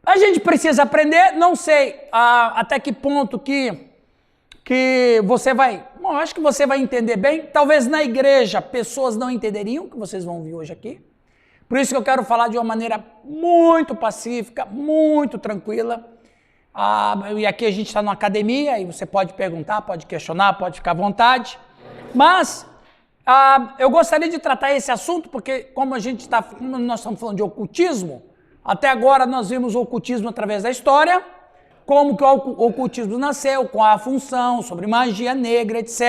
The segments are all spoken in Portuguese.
A gente precisa aprender, não sei até que ponto que você vai... Bom, eu acho que você vai entender bem. Talvez na igreja pessoas não entenderiam o que vocês vão ouvir hoje aqui. Por isso que eu quero falar de uma maneira muito pacífica, muito tranquila. E aqui a gente está numa academia e você pode perguntar, pode questionar, pode ficar à vontade. Mas eu gostaria de tratar esse assunto porque como nós estamos falando de ocultismo, até agora nós vimos o ocultismo através da história, como que o ocultismo nasceu, com a função, sobre magia negra, etc.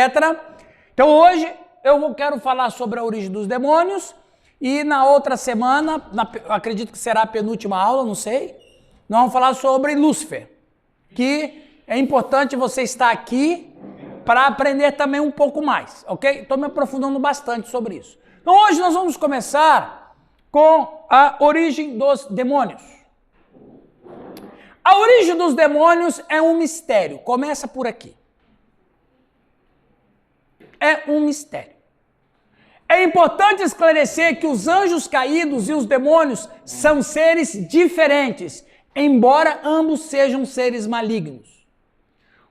Então hoje eu quero falar sobre a origem dos demônios e na outra semana, acredito que será a penúltima aula, não sei, nós vamos falar sobre Lúcifer, que é importante você estar aqui para aprender também um pouco mais, ok? Estou me aprofundando bastante sobre isso. Então hoje nós vamos começar com a origem dos demônios. A origem dos demônios é um mistério, começa por aqui. É um mistério. É importante esclarecer que os anjos caídos e os demônios são seres diferentes, embora ambos sejam seres malignos.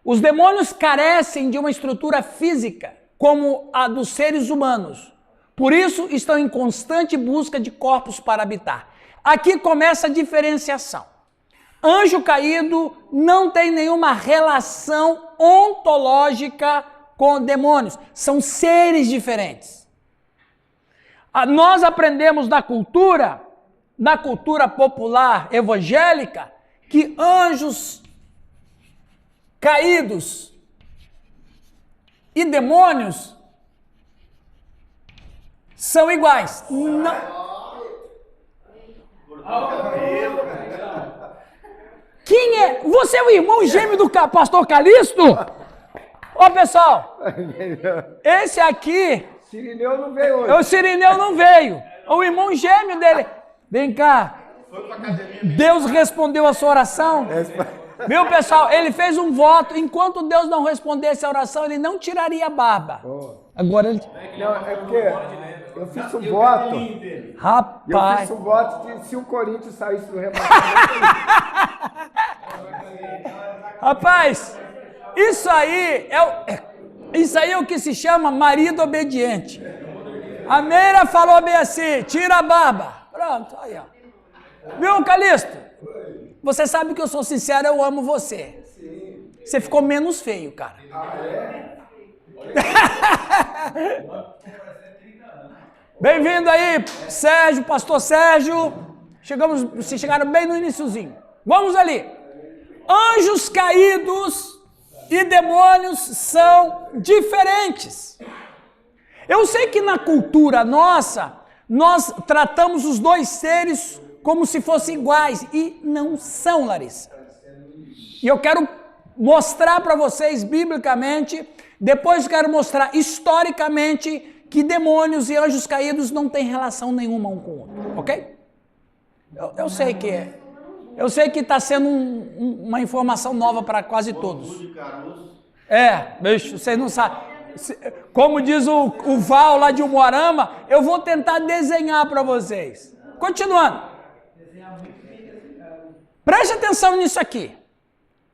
Os demônios carecem de uma estrutura física, como a dos seres humanos. Por isso, estão em constante busca de corpos para habitar. Aqui começa a diferenciação. Anjo caído não tem nenhuma relação ontológica com demônios. São seres diferentes. Nós aprendemos na cultura popular evangélica, que anjos caídos e demônios são iguais. Não. Quem é? Você é o irmão gêmeo do pastor Calixto? Ó, pessoal, esse aqui... Sirineu não veio hoje. O Sirineu não veio. O irmão gêmeo dele. Vem cá. Deus respondeu a sua oração? Viu, pessoal? Ele fez um voto. Enquanto Deus não respondesse a oração, ele não tiraria a barba. Agora ele... Não, é porque eu fiz um voto. Rapaz. Eu fiz um voto que se o Corinthians saísse do rebaixamento... Rapaz, isso aí é o que se chama marido obediente. A Meira falou bem assim, tira a barba. Pronto, aí ó. Viu, Calixto? Você sabe que eu sou sincero, eu amo você. Você ficou menos feio, cara. Bem-vindo aí, Sérgio, pastor Sérgio. Vocês chegaram bem no iniciozinho. Vamos ali. Anjos caídos e demônios são diferentes. Eu sei que na cultura nossa, nós tratamos os dois seres como se fossem iguais, e não são, Larissa. E eu quero mostrar para vocês biblicamente, depois quero mostrar historicamente que demônios e anjos caídos não têm relação nenhuma um com o outro, ok? Eu sei que é. Eu sei que está sendo uma informação nova para quase todos. Bicho, vocês não sabem. Como diz o Val lá de Umuarama, eu vou tentar desenhar para vocês. Continuando. Preste atenção nisso aqui.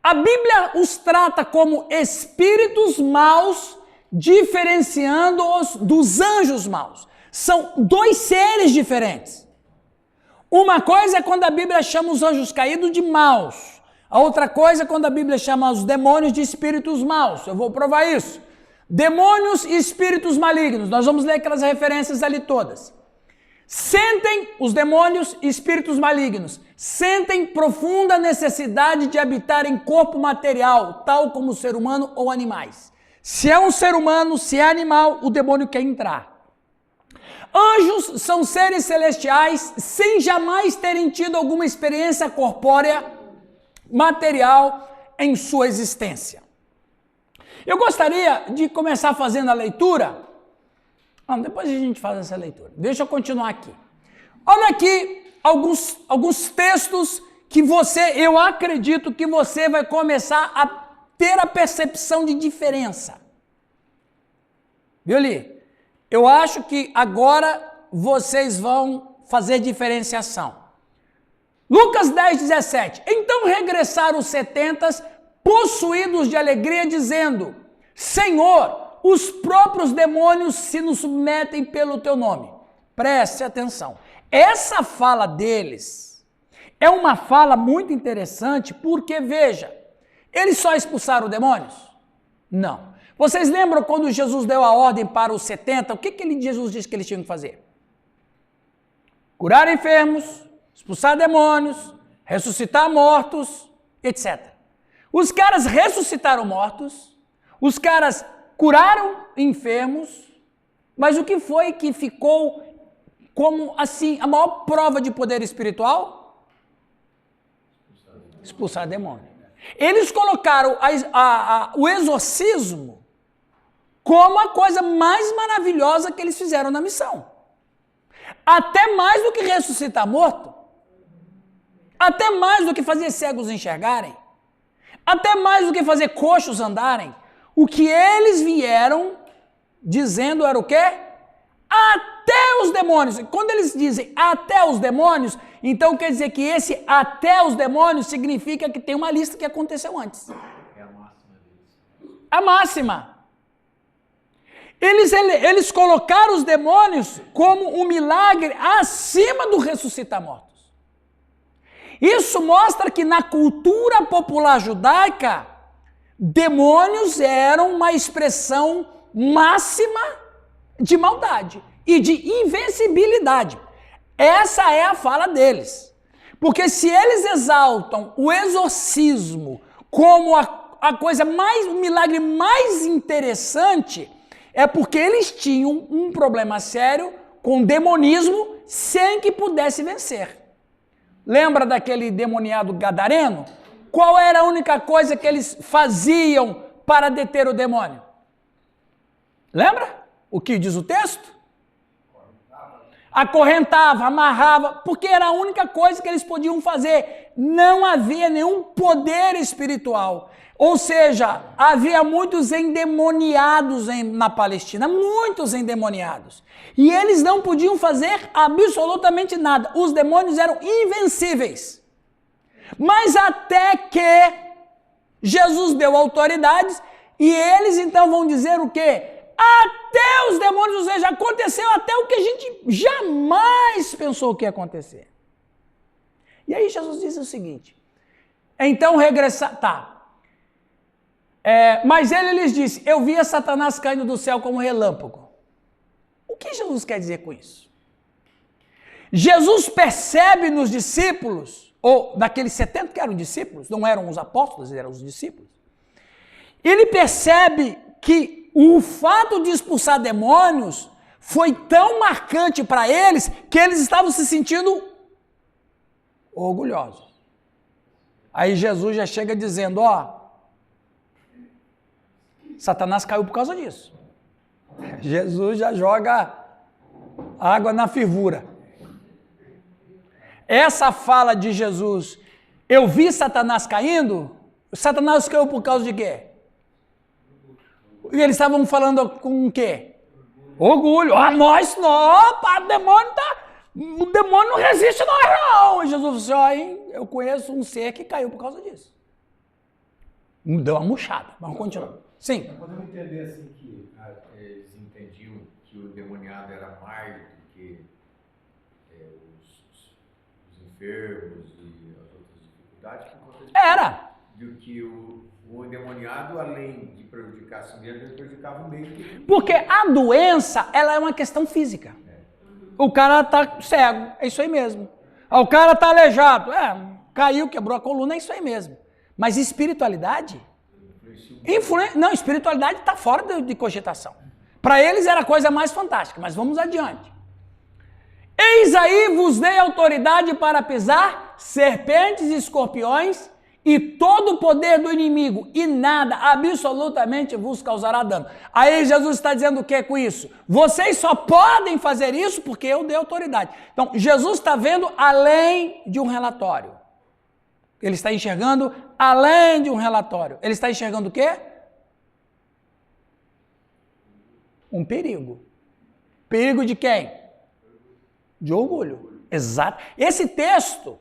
A Bíblia os trata como espíritos maus, diferenciando-os dos anjos maus. São dois seres diferentes. Uma coisa é quando a Bíblia chama os anjos caídos de maus. A outra coisa é quando a Bíblia chama os demônios de espíritos maus. Eu vou provar isso. Demônios e espíritos malignos. Nós vamos ler aquelas referências ali todas. Sentem os demônios e espíritos malignos. Sentem profunda necessidade de habitar em corpo material, tal como o ser humano ou animais. Se é um ser humano, se é animal, o demônio quer entrar. Anjos são seres celestiais sem jamais terem tido alguma experiência corpórea, material em sua existência. Eu gostaria de começar fazendo a leitura. Depois a gente faz essa leitura. Deixa eu continuar aqui. Olha aqui alguns textos que eu acredito que você vai começar a ter a percepção de diferença. Viu ali? Eu acho que agora vocês vão fazer diferenciação. Lucas 10:17. Então regressaram os 70 possuídos de alegria, dizendo: Senhor, os próprios demônios se nos submetem pelo teu nome. Preste atenção. Essa fala deles é uma fala muito interessante, porque, veja, eles só expulsaram demônios? Não. Vocês lembram quando Jesus deu a ordem para os 70? O que Jesus disse que eles tinham que fazer? Curar enfermos, expulsar demônios, ressuscitar mortos, etc. Os caras ressuscitaram mortos, os caras curaram enfermos, mas o que foi que ficou como, assim, a maior prova de poder espiritual? Expulsar demônio. Eles colocaram o exorcismo como a coisa mais maravilhosa que eles fizeram na missão. Até mais do que ressuscitar morto, até mais do que fazer cegos enxergarem, até mais do que fazer coxos andarem. O que eles vieram dizendo era o quê? Até os demônios. Quando eles dizem até os demônios, então quer dizer que esse até os demônios significa que tem uma lista que aconteceu antes. É a máxima deles. A máxima. Eles colocaram os demônios como um milagre acima do ressuscitar mortos. Isso mostra que na cultura popular judaica, demônios eram uma expressão máxima de maldade e de invencibilidade. Essa é a fala deles. Porque se eles exaltam o exorcismo como a coisa mais, o milagre mais interessante, é porque eles tinham um problema sério com demonismo sem que pudesse vencer. Lembra daquele demoniado gadareno? Qual era a única coisa que eles faziam para deter o demônio? Lembra o que diz o texto? Acorrentava, amarrava, porque era a única coisa que eles podiam fazer. Não havia nenhum poder espiritual. Ou seja, havia muitos endemoniados na Palestina, muitos endemoniados. E eles não podiam fazer absolutamente nada. Os demônios eram invencíveis. Mas até que Jesus deu autoridades e eles então vão dizer o quê? Até os demônios, ou seja, aconteceu até o que a gente jamais pensou que ia acontecer. E aí Jesus diz o seguinte, então regressar, mas ele lhes disse, eu via Satanás caindo do céu como relâmpago. O que Jesus quer dizer com isso? Jesus percebe nos discípulos, ou daqueles 70 que eram discípulos, não eram os apóstolos, eram os discípulos, ele percebe que o fato de expulsar demônios foi tão marcante para eles que eles estavam se sentindo orgulhosos. Aí Jesus já chega dizendo, Satanás caiu por causa disso. Jesus já joga água na fervura. Essa fala de Jesus, eu vi Satanás caindo, Satanás caiu por causa de quê? E eles estavam falando com o quê? Orgulho. O demônio não resiste nós não. E Jesus falou assim, eu conheço um ser que caiu por causa disso. Deu uma murchada. Vamos continuar. Sim. Podemos entender assim que eles entendiam que o demoniado era mais do que os enfermos e as outras dificuldades, por conta de Era. Do que o endemoniado, além de prejudicar a si mesmo, ele prejudicava o meio que... Porque a doença, ela é uma questão física. O cara tá cego, é isso aí mesmo. O cara tá aleijado, caiu, quebrou a coluna, é isso aí mesmo. Mas espiritualidade? Não, espiritualidade está fora de cogitação. Para eles era a coisa mais fantástica, mas vamos adiante. Eis aí vos dei autoridade para pisar serpentes e escorpiões e todo o poder do inimigo, e nada absolutamente vos causará dano. Aí Jesus está dizendo o que com isso? Vocês só podem fazer isso porque eu dei autoridade. Então, Jesus está vendo além de um relatório. Ele está enxergando além de um relatório. Ele está enxergando o quê? Um perigo. Perigo de quem? De orgulho. Exato. Esse texto,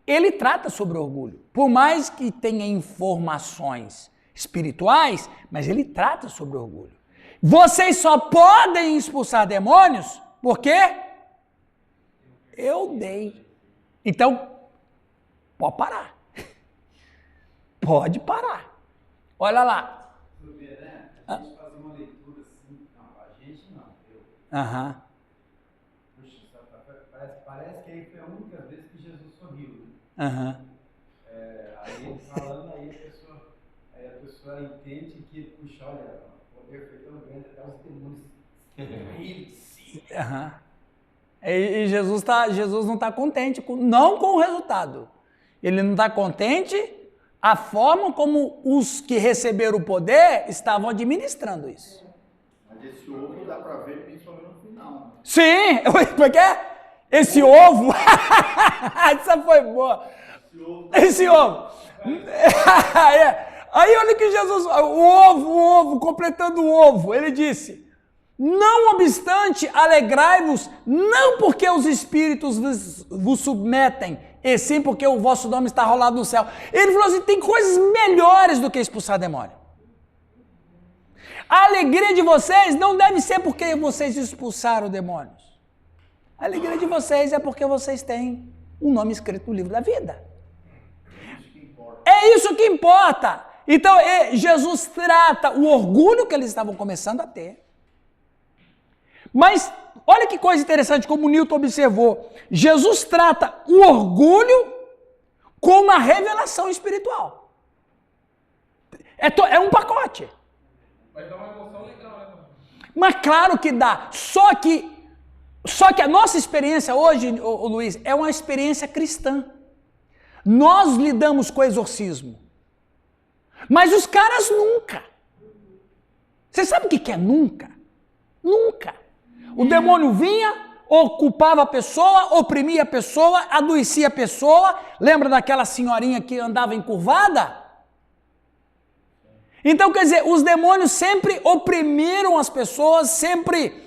ele trata sobre orgulho. Por mais que tenha informações espirituais, mas ele trata sobre orgulho. Vocês só podem expulsar demônios porque eu dei. Então, pode parar. Pode parar. Olha lá. A gente faz uma leitura assim, não, a gente não, eu. Aham. Parece que aí foi a única vez que Jesus sorriu. Aham. Aí ele falando, aí a pessoa entende que, puxa, olha, o poder foi tão grande, até os demônios. Aham. E Jesus não está contente, não com o resultado. Ele não está contente a forma como os que receberam o poder estavam administrando isso. Mas esse ovo dá para ver principalmente no final. Sim, porque esse ovo, essa foi boa. Esse ovo. Aí olha que Jesus, o ovo, completando o ovo, ele disse: não obstante, alegrai-vos, não porque os espíritos vos submetem, e sim porque o vosso nome está rolado no céu. Ele falou assim: tem coisas melhores do que expulsar demônio. A alegria de vocês não deve ser porque vocês expulsaram demônios. A alegria de vocês é porque vocês têm um nome escrito no livro da vida. É isso que importa. Então, Jesus trata o orgulho que eles estavam começando a ter. Mas, olha que coisa interessante, como o Newton observou. Jesus trata o orgulho com uma revelação espiritual. É um pacote. Mas dá uma emoção legal, né? Mas claro que dá. Só que a nossa experiência hoje, Luiz, é uma experiência cristã. Nós lidamos com exorcismo. Mas os caras nunca. Você sabe o que é nunca? Nunca. O demônio vinha, ocupava a pessoa, oprimia a pessoa, adoecia a pessoa. Lembra daquela senhorinha que andava encurvada? Então, quer dizer, os demônios sempre oprimiram as pessoas, sempre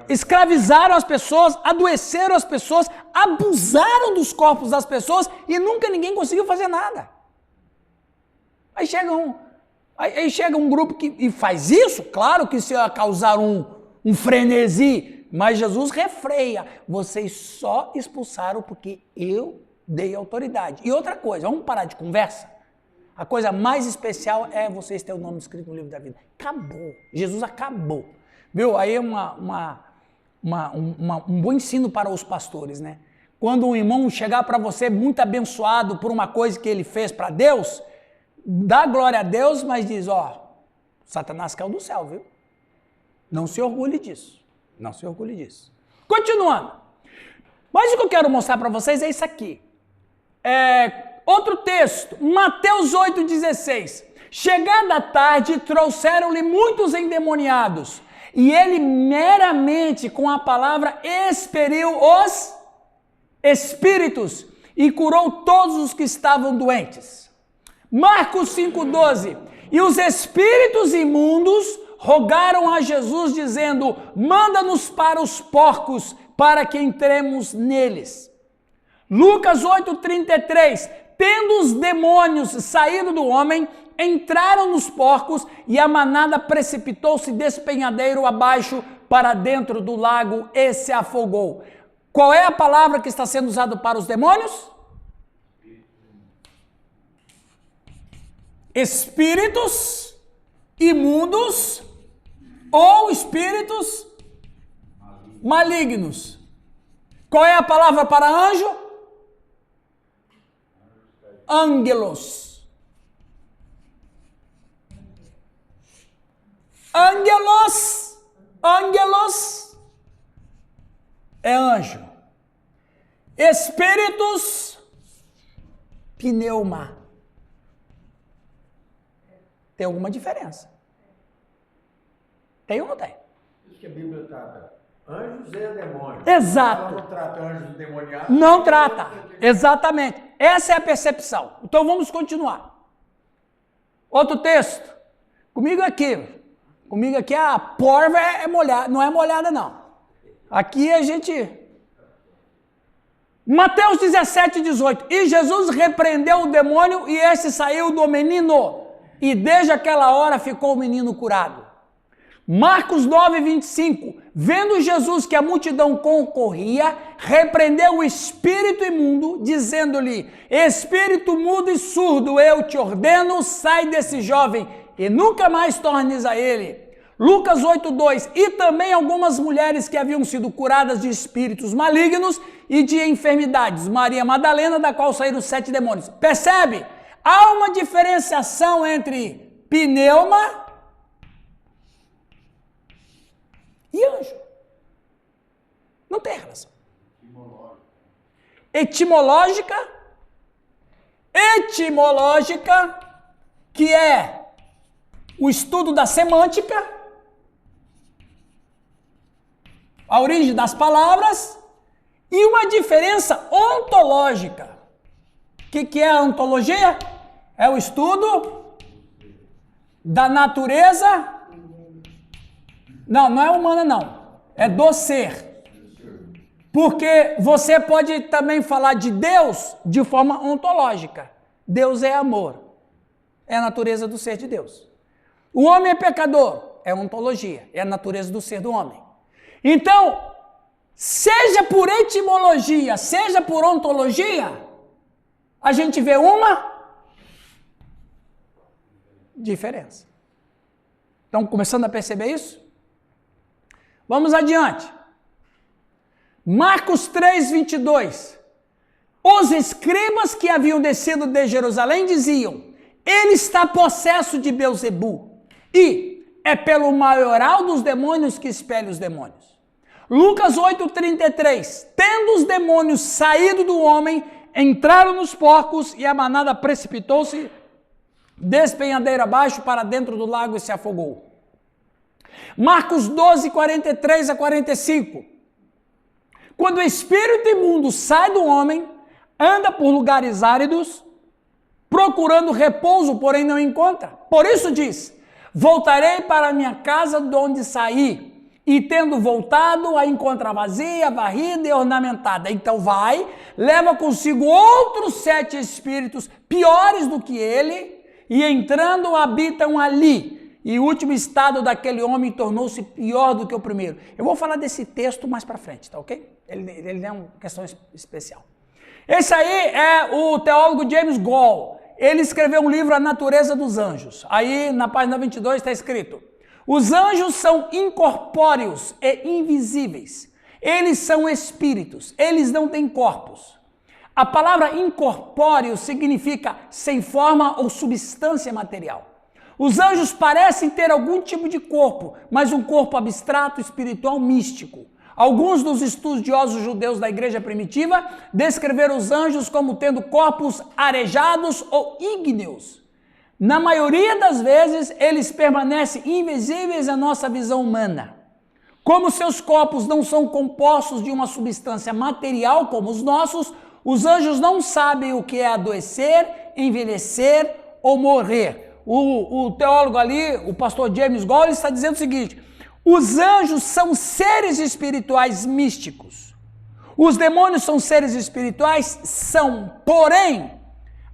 escravizaram as pessoas, adoeceram as pessoas, abusaram dos corpos das pessoas e nunca ninguém conseguiu fazer nada. Aí chega um grupo e faz isso, claro que isso ia causar um frenesi, mas Jesus refreia. Vocês só expulsaram porque eu dei autoridade. E outra coisa, vamos parar de conversa? A coisa mais especial é vocês terem o nome escrito no livro da vida. Acabou. Jesus acabou. Viu? Aí é um bom ensino para os pastores, né? Quando um irmão chegar para você muito abençoado por uma coisa que ele fez para Deus, dá glória a Deus, mas diz, Satanás caiu do céu, viu? Não se orgulhe disso. Não se orgulhe disso. Continuando. Mas o que eu quero mostrar para vocês é isso aqui. Outro texto, Mateus 8,16. Chegada a tarde, trouxeram-lhe muitos endemoniados, e ele meramente com a palavra expeliu os espíritos e curou todos os que estavam doentes. Marcos 5,12. E os espíritos imundos rogaram a Jesus, dizendo: manda-nos para os porcos, para que entremos neles. Lucas 8,33. Tendo os demônios saído do homem, entraram nos porcos e a manada precipitou-se despenhadeiro abaixo para dentro do lago e se afogou. Qual é a palavra que está sendo usada para os demônios? Espíritos imundos ou espíritos malignos. Qual é a palavra para anjo? Ângelos. Ângelos é anjo. Espíritos, pneuma. Tem alguma diferença? Tem ou não tem? Isso que a Bíblia trata. Anjos e demônios. Exato. Ela não trata anjos demoniados. Não trata. Exatamente. Essa é a percepção. Então vamos continuar. Outro texto. Comigo aqui a porva é molhada, não é molhada não. Aqui a gente Mateus 17, 18. E Jesus repreendeu o demônio e este saiu do menino. E desde aquela hora ficou o menino curado. Marcos 9, 25. Vendo Jesus que a multidão concorria, repreendeu o espírito imundo, dizendo-lhe: Espírito mudo e surdo, eu te ordeno, sai desse jovem e nunca mais tornes a ele. Lucas 8:2, e também algumas mulheres que haviam sido curadas de espíritos malignos e de enfermidades, Maria Madalena, da qual saíram 7 demônios. Percebe? Há uma diferenciação entre pneuma e anjo. Não tem relação. Etimológica, que é o estudo da semântica, a origem das palavras, e uma diferença ontológica. O que é a ontologia? É o estudo da natureza. Não é humana não, é do ser. Porque você pode também falar de Deus de forma ontológica. Deus é amor, é a natureza do ser de Deus. O homem é pecador, é ontologia, é a natureza do ser do homem. Então, seja por etimologia, seja por ontologia, a gente vê uma diferença. Estão começando a perceber isso? Vamos adiante. Marcos 3, 22. Os escribas que haviam descido de Jerusalém diziam: ele está possesso de Belzebu, e é pelo maioral dos demônios que expele os demônios. Lucas 8:33. Tendo os demônios saído do homem, entraram nos porcos e a manada precipitou-se despenhadeira abaixo para dentro do lago e se afogou. Marcos 12, 43 a 45. Quando o espírito imundo sai do homem, anda por lugares áridos, procurando repouso, porém não encontra. Por isso diz: voltarei para a minha casa de onde saí, e tendo voltado, a encontra vazia, varrida e ornamentada. Então vai, leva consigo outros 7 espíritos piores do que ele, e entrando habitam ali. E o último estado daquele homem tornou-se pior do que o primeiro. Eu vou falar desse texto mais para frente, tá ok? Ele é uma questão especial. Esse aí é o teólogo James Goll. Ele escreveu um livro, A Natureza dos Anjos. Aí na página 22 está escrito: os anjos são incorpóreos e invisíveis. Eles são espíritos, eles não têm corpos. A palavra incorpóreo significa sem forma ou substância material. Os anjos parecem ter algum tipo de corpo, mas um corpo abstrato, espiritual, místico. Alguns dos estudiosos judeus da igreja primitiva descreveram os anjos como tendo corpos arejados ou ígneos. Na maioria das vezes, eles permanecem invisíveis à nossa visão humana. Como seus corpos não são compostos de uma substância material como os nossos, os anjos não sabem o que é adoecer, envelhecer ou morrer. O teólogo ali, o pastor James Goll, está dizendo o seguinte: os anjos são seres espirituais místicos. Os demônios são seres espirituais? São. Porém,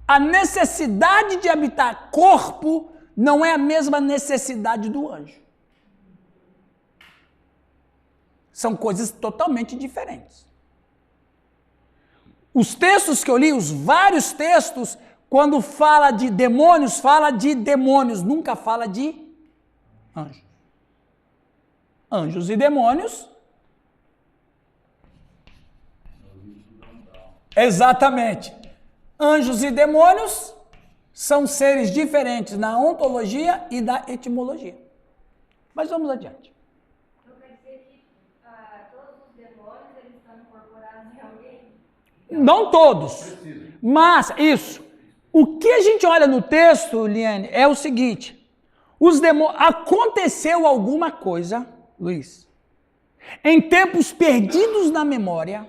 a necessidade de habitar corpo não é a mesma necessidade do anjo. São coisas totalmente diferentes. Os textos que eu li, os vários textos, quando fala de demônios, nunca fala de anjos. Anjos e demônios. Exatamente. Anjos e demônios são seres diferentes na ontologia e na etimologia. Mas vamos adiante. Então quer dizer que todos os demônios eles estão incorporados em alguém? Não todos, mas isso. O que a gente olha no texto, Liane, é o seguinte: aconteceu alguma coisa, Luiz, em tempos perdidos na memória,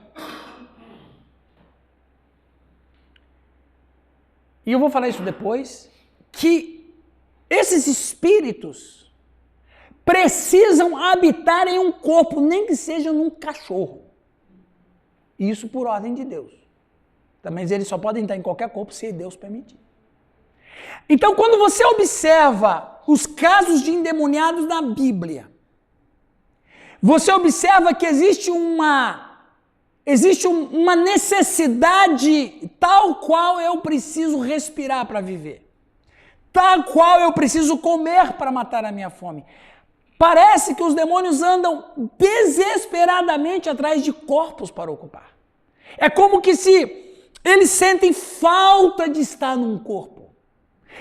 e eu vou falar isso depois, que esses espíritos precisam habitar em um corpo, nem que seja num cachorro. Isso por ordem de Deus. Mas eles só podem entrar em qualquer corpo se Deus permitir. Então, quando você observa os casos de endemoniados na Bíblia, você observa que existe uma necessidade tal qual eu preciso respirar para viver, tal qual eu preciso comer para matar a minha fome. Parece que os demônios andam desesperadamente atrás de corpos para ocupar. É como que se eles sentem falta de estar num corpo.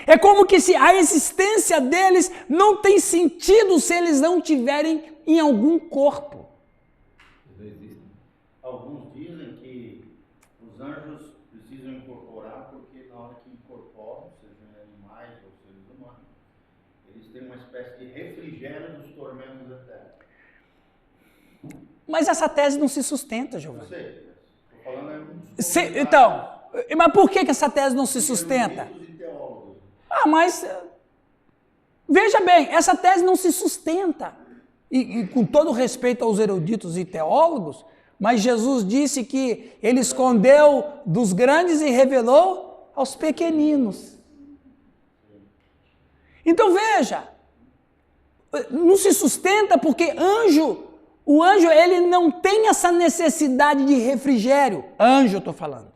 É como que se a existência deles não tem sentido se eles não tiverem em algum corpo. Alguns dizem que os anjos precisam incorporar porque na hora que incorporam, sejam animais ou seres humanos, eles têm uma espécie de refrigério dos tormentos da terra. Mas essa tese não se sustenta, Giovanni. Eu sei, estou falando Então, mas por que essa tese não se sustenta? Mas veja bem, essa tese não se sustenta. E com todo respeito aos eruditos e teólogos, mas Jesus disse que ele escondeu dos grandes e revelou aos pequeninos. Então veja, não se sustenta porque o anjo ele não tem essa necessidade de refrigério. Anjo, eu estou falando.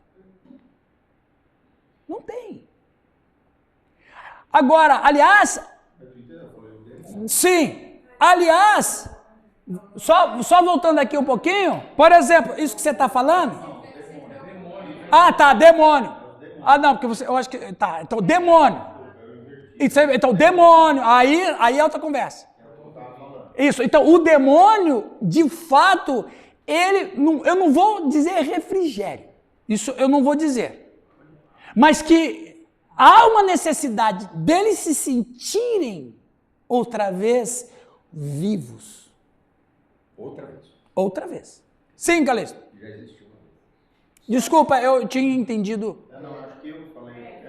Não tem. Agora, aliás, sim, aliás, só voltando aqui um pouquinho, por exemplo, isso que você está falando? Ah, tá, demônio. Ah, não, porque eu acho que, tá, então demônio. Então demônio, aí é outra conversa. Isso, então o demônio, de fato, eu não vou dizer refrigério, isso eu não vou dizer, mas que há uma necessidade deles se sentirem outra vez vivos. Outra vez. Outra vez. Sim, Calixto. Já existiu. Desculpa, eu tinha entendido. Não, acho que eu falei.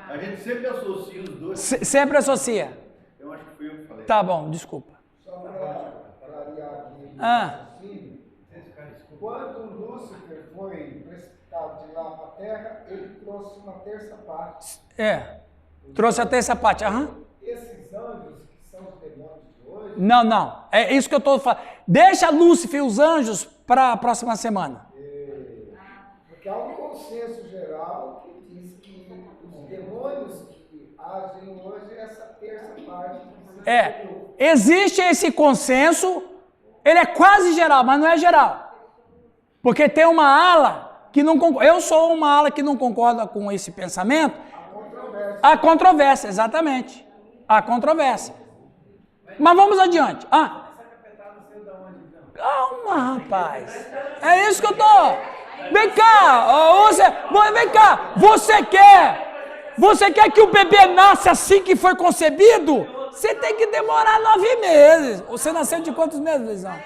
A gente sempre associa os dois. Sempre associa. Eu acho que fui eu que falei. Tá bom, desculpa. Só para clarear aqui. Ah. Quando Lúcifer foi precipitado de lá para a terra, ele trouxe uma terça parte. Trouxe a terça parte, Esses anjos, que são os demônios de hoje... Não, é isso que eu estou falando. Deixa Lúcifer e os anjos para a próxima semana. Porque há um consenso geral que diz que os demônios que agem hoje, essa terça parte... Existe esse consenso, ele é quase geral, mas não é geral. Porque tem uma ala que não concorda. Eu sou uma ala que não concorda com esse pensamento. A controvérsia, exatamente. A controvérsia. Mas vamos adiante. Calma, rapaz. É isso que eu tô. Vem cá. Vem cá. Você quer que o bebê nasça assim que foi concebido? Você tem que demorar 9 meses. Você nasceu de quantos meses, Luizão?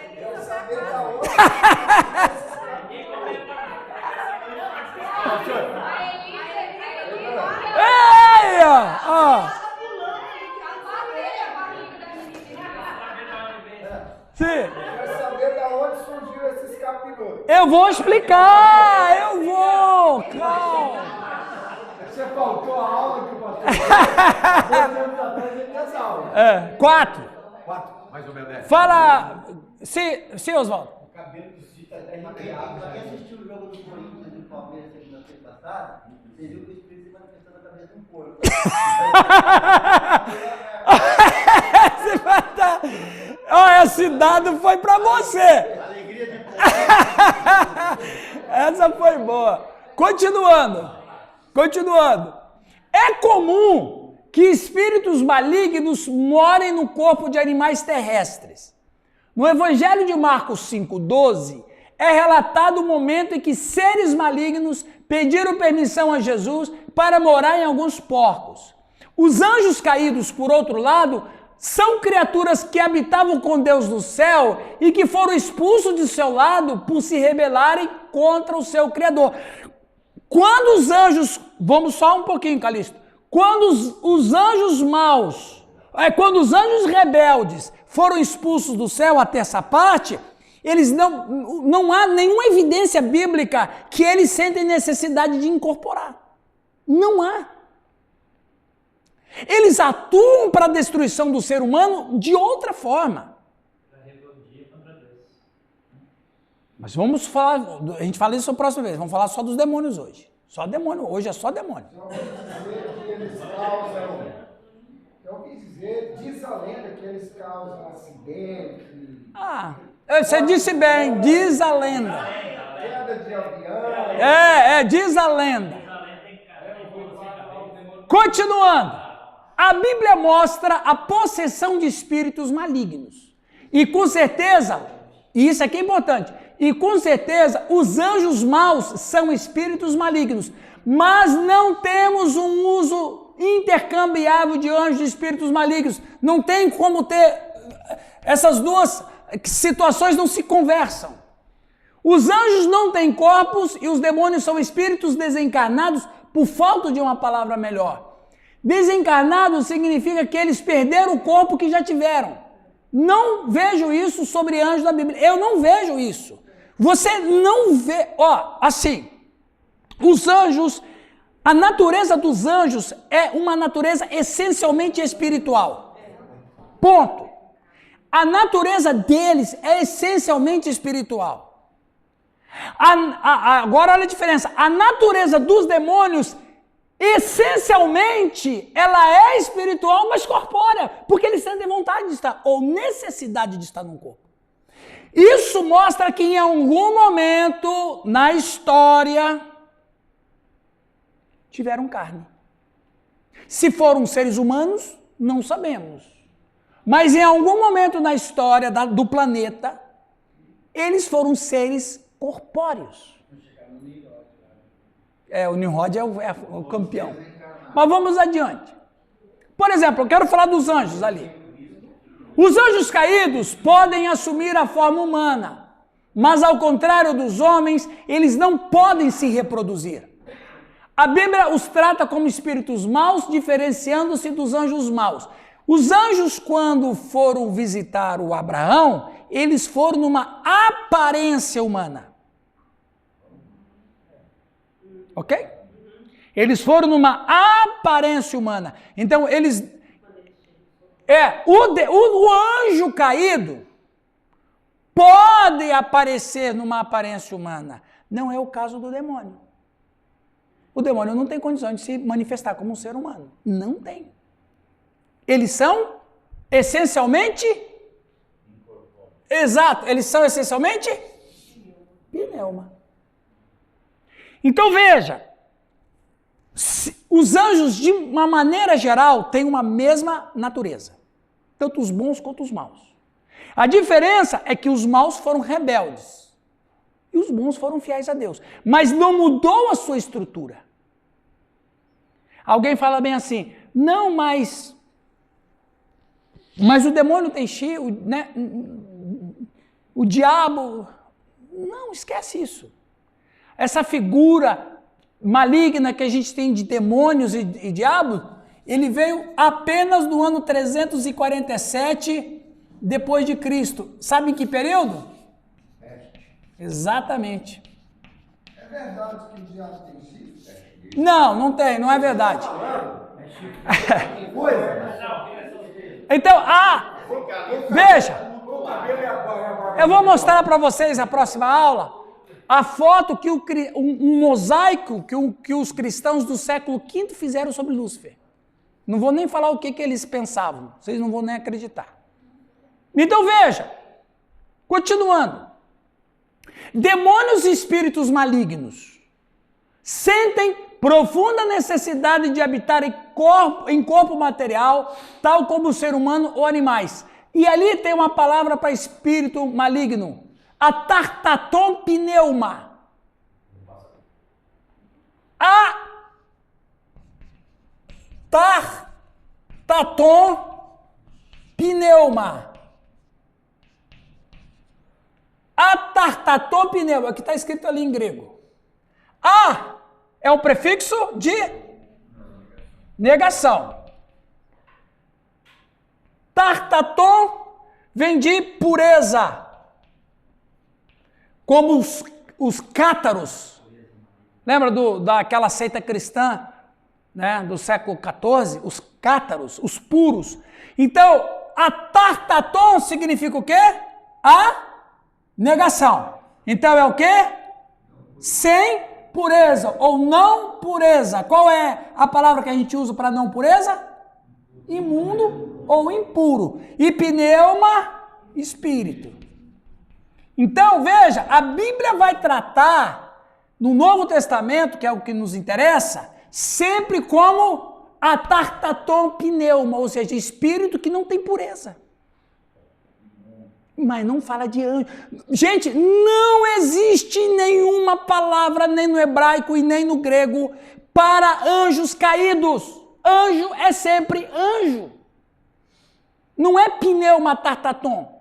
Sim. Quer saber de onde surgiram esses capirotos? Eu vou explicar, calma. Você faltou a aula que o pastor 2 anos atrás ele deu essa aula. 4. Mais ou menos. Fala, sim, Oswaldo. O cabelo do Cita até Quem arrepiado. assistiu o jogo do Corinthians e do Palmeiras segunda-feira passada, você viu que o Espírito se manifestou na cabeça de um porco. Esse dado foi para você. Alegria de Essa foi boa. Continuando. É comum que espíritos malignos morem no corpo de animais terrestres. No Evangelho de Marcos 5,12, é relatado o momento em que seres malignos pediram permissão a Jesus para morar em alguns porcos. Os anjos caídos, por outro lado, são criaturas que habitavam com Deus no céu e que foram expulsos de seu lado por se rebelarem contra o seu Criador. Quando os anjos, vamos só um pouquinho, Calixto, quando os anjos maus, quando os anjos rebeldes foram expulsos do céu, a terça parte, Eles não há nenhuma evidência bíblica que eles sentem necessidade de incorporar. Não há. Eles atuam para a destruição do ser humano de outra forma. Mas vamos falar, a gente fala isso a próxima vez, vamos falar só dos demônios hoje. Só demônio, hoje é só demônio. Eu ouvi dizer que eles causam, diz a lenda que eles causam acidente. Você disse bem, diz a lenda. Queda de avião. Diz a lenda. Continuando. A Bíblia mostra a possessão de espíritos malignos. E com certeza, e isso aqui é importante, e com certeza os anjos maus são espíritos malignos. Mas não temos um uso intercambiável de anjos e espíritos malignos. Não tem como ter... Essas duas situações não se conversam. Os anjos não têm corpos e os demônios são espíritos desencarnados por falta de uma palavra melhor. Desencarnado significa que eles perderam o corpo que já tiveram. Não vejo isso sobre anjos da Bíblia. Eu não vejo isso. Você não vê... assim, os anjos... A natureza dos anjos é uma natureza essencialmente espiritual. Ponto. A natureza deles é essencialmente espiritual. Agora olha a diferença. A natureza dos demônios, essencialmente, ela é espiritual, mas corpórea. Porque eles sentem vontade de estar, ou necessidade de estar num corpo. Isso mostra que em algum momento na história tiveram carne. Se foram seres humanos, não sabemos. Mas em algum momento na história do planeta, eles foram seres corpóreos. O Nimrod é o campeão. Mas vamos adiante. Por exemplo, eu quero falar dos anjos ali. Os anjos caídos podem assumir a forma humana, mas ao contrário dos homens, eles não podem se reproduzir. A Bíblia os trata como espíritos maus, diferenciando-se dos anjos maus. Os anjos, quando foram visitar o Abraão, eles foram numa aparência humana. Ok? Eles foram numa aparência humana. Então, eles... O anjo caído pode aparecer numa aparência humana. Não é o caso do demônio. O demônio não tem condições de se manifestar como um ser humano. Não tem. Eles são essencialmente... Exato, eles são essencialmente pneuma. Então veja, os anjos de uma maneira geral têm uma mesma natureza. Tanto os bons quanto os maus. A diferença é que os maus foram rebeldes. E os bons foram fiéis a Deus. Mas não mudou a sua estrutura. Alguém fala bem assim, não, mas o demônio tem chifre, né? O diabo... Não, esquece isso. Essa figura maligna que a gente tem de demônios e diabos, ele veio apenas no ano 347 depois de Cristo. Sabe em que período? Exatamente. É verdade que o diabo tem chifre? Não tem, não é verdade. Então, veja, eu vou mostrar para vocês na próxima aula a foto que um mosaico que os cristãos do século V fizeram sobre Lúcifer. Não vou nem falar o que eles pensavam, vocês não vão nem acreditar. Então veja, continuando. Demônios e espíritos malignos sentem profunda necessidade de habitar em corpo material, tal como o ser humano ou animais. E ali tem uma palavra para espírito maligno. A tartaton pneuma. A tartaton pneuma. A tartaton pneuma, que está escrito ali em grego. A é um prefixo de negação. Tartaton vem de pureza. como os cátaros. Lembra daquela seita cristã, né, do século XIV? Os cátaros, os puros. Então, atartaton significa o quê? A negação. Então é o quê? Sem pureza ou não pureza. Qual é a palavra que a gente usa para não pureza? Imundo ou impuro. E pneuma, espírito. Então, veja, a Bíblia vai tratar no Novo Testamento, que é o que nos interessa, sempre como atartaton pneuma, ou seja, espírito que não tem pureza. Mas não fala de anjo. Gente, não existe nenhuma palavra, nem no hebraico e nem no grego, para anjos caídos. Anjo é sempre anjo. Não é pneuma tartaton.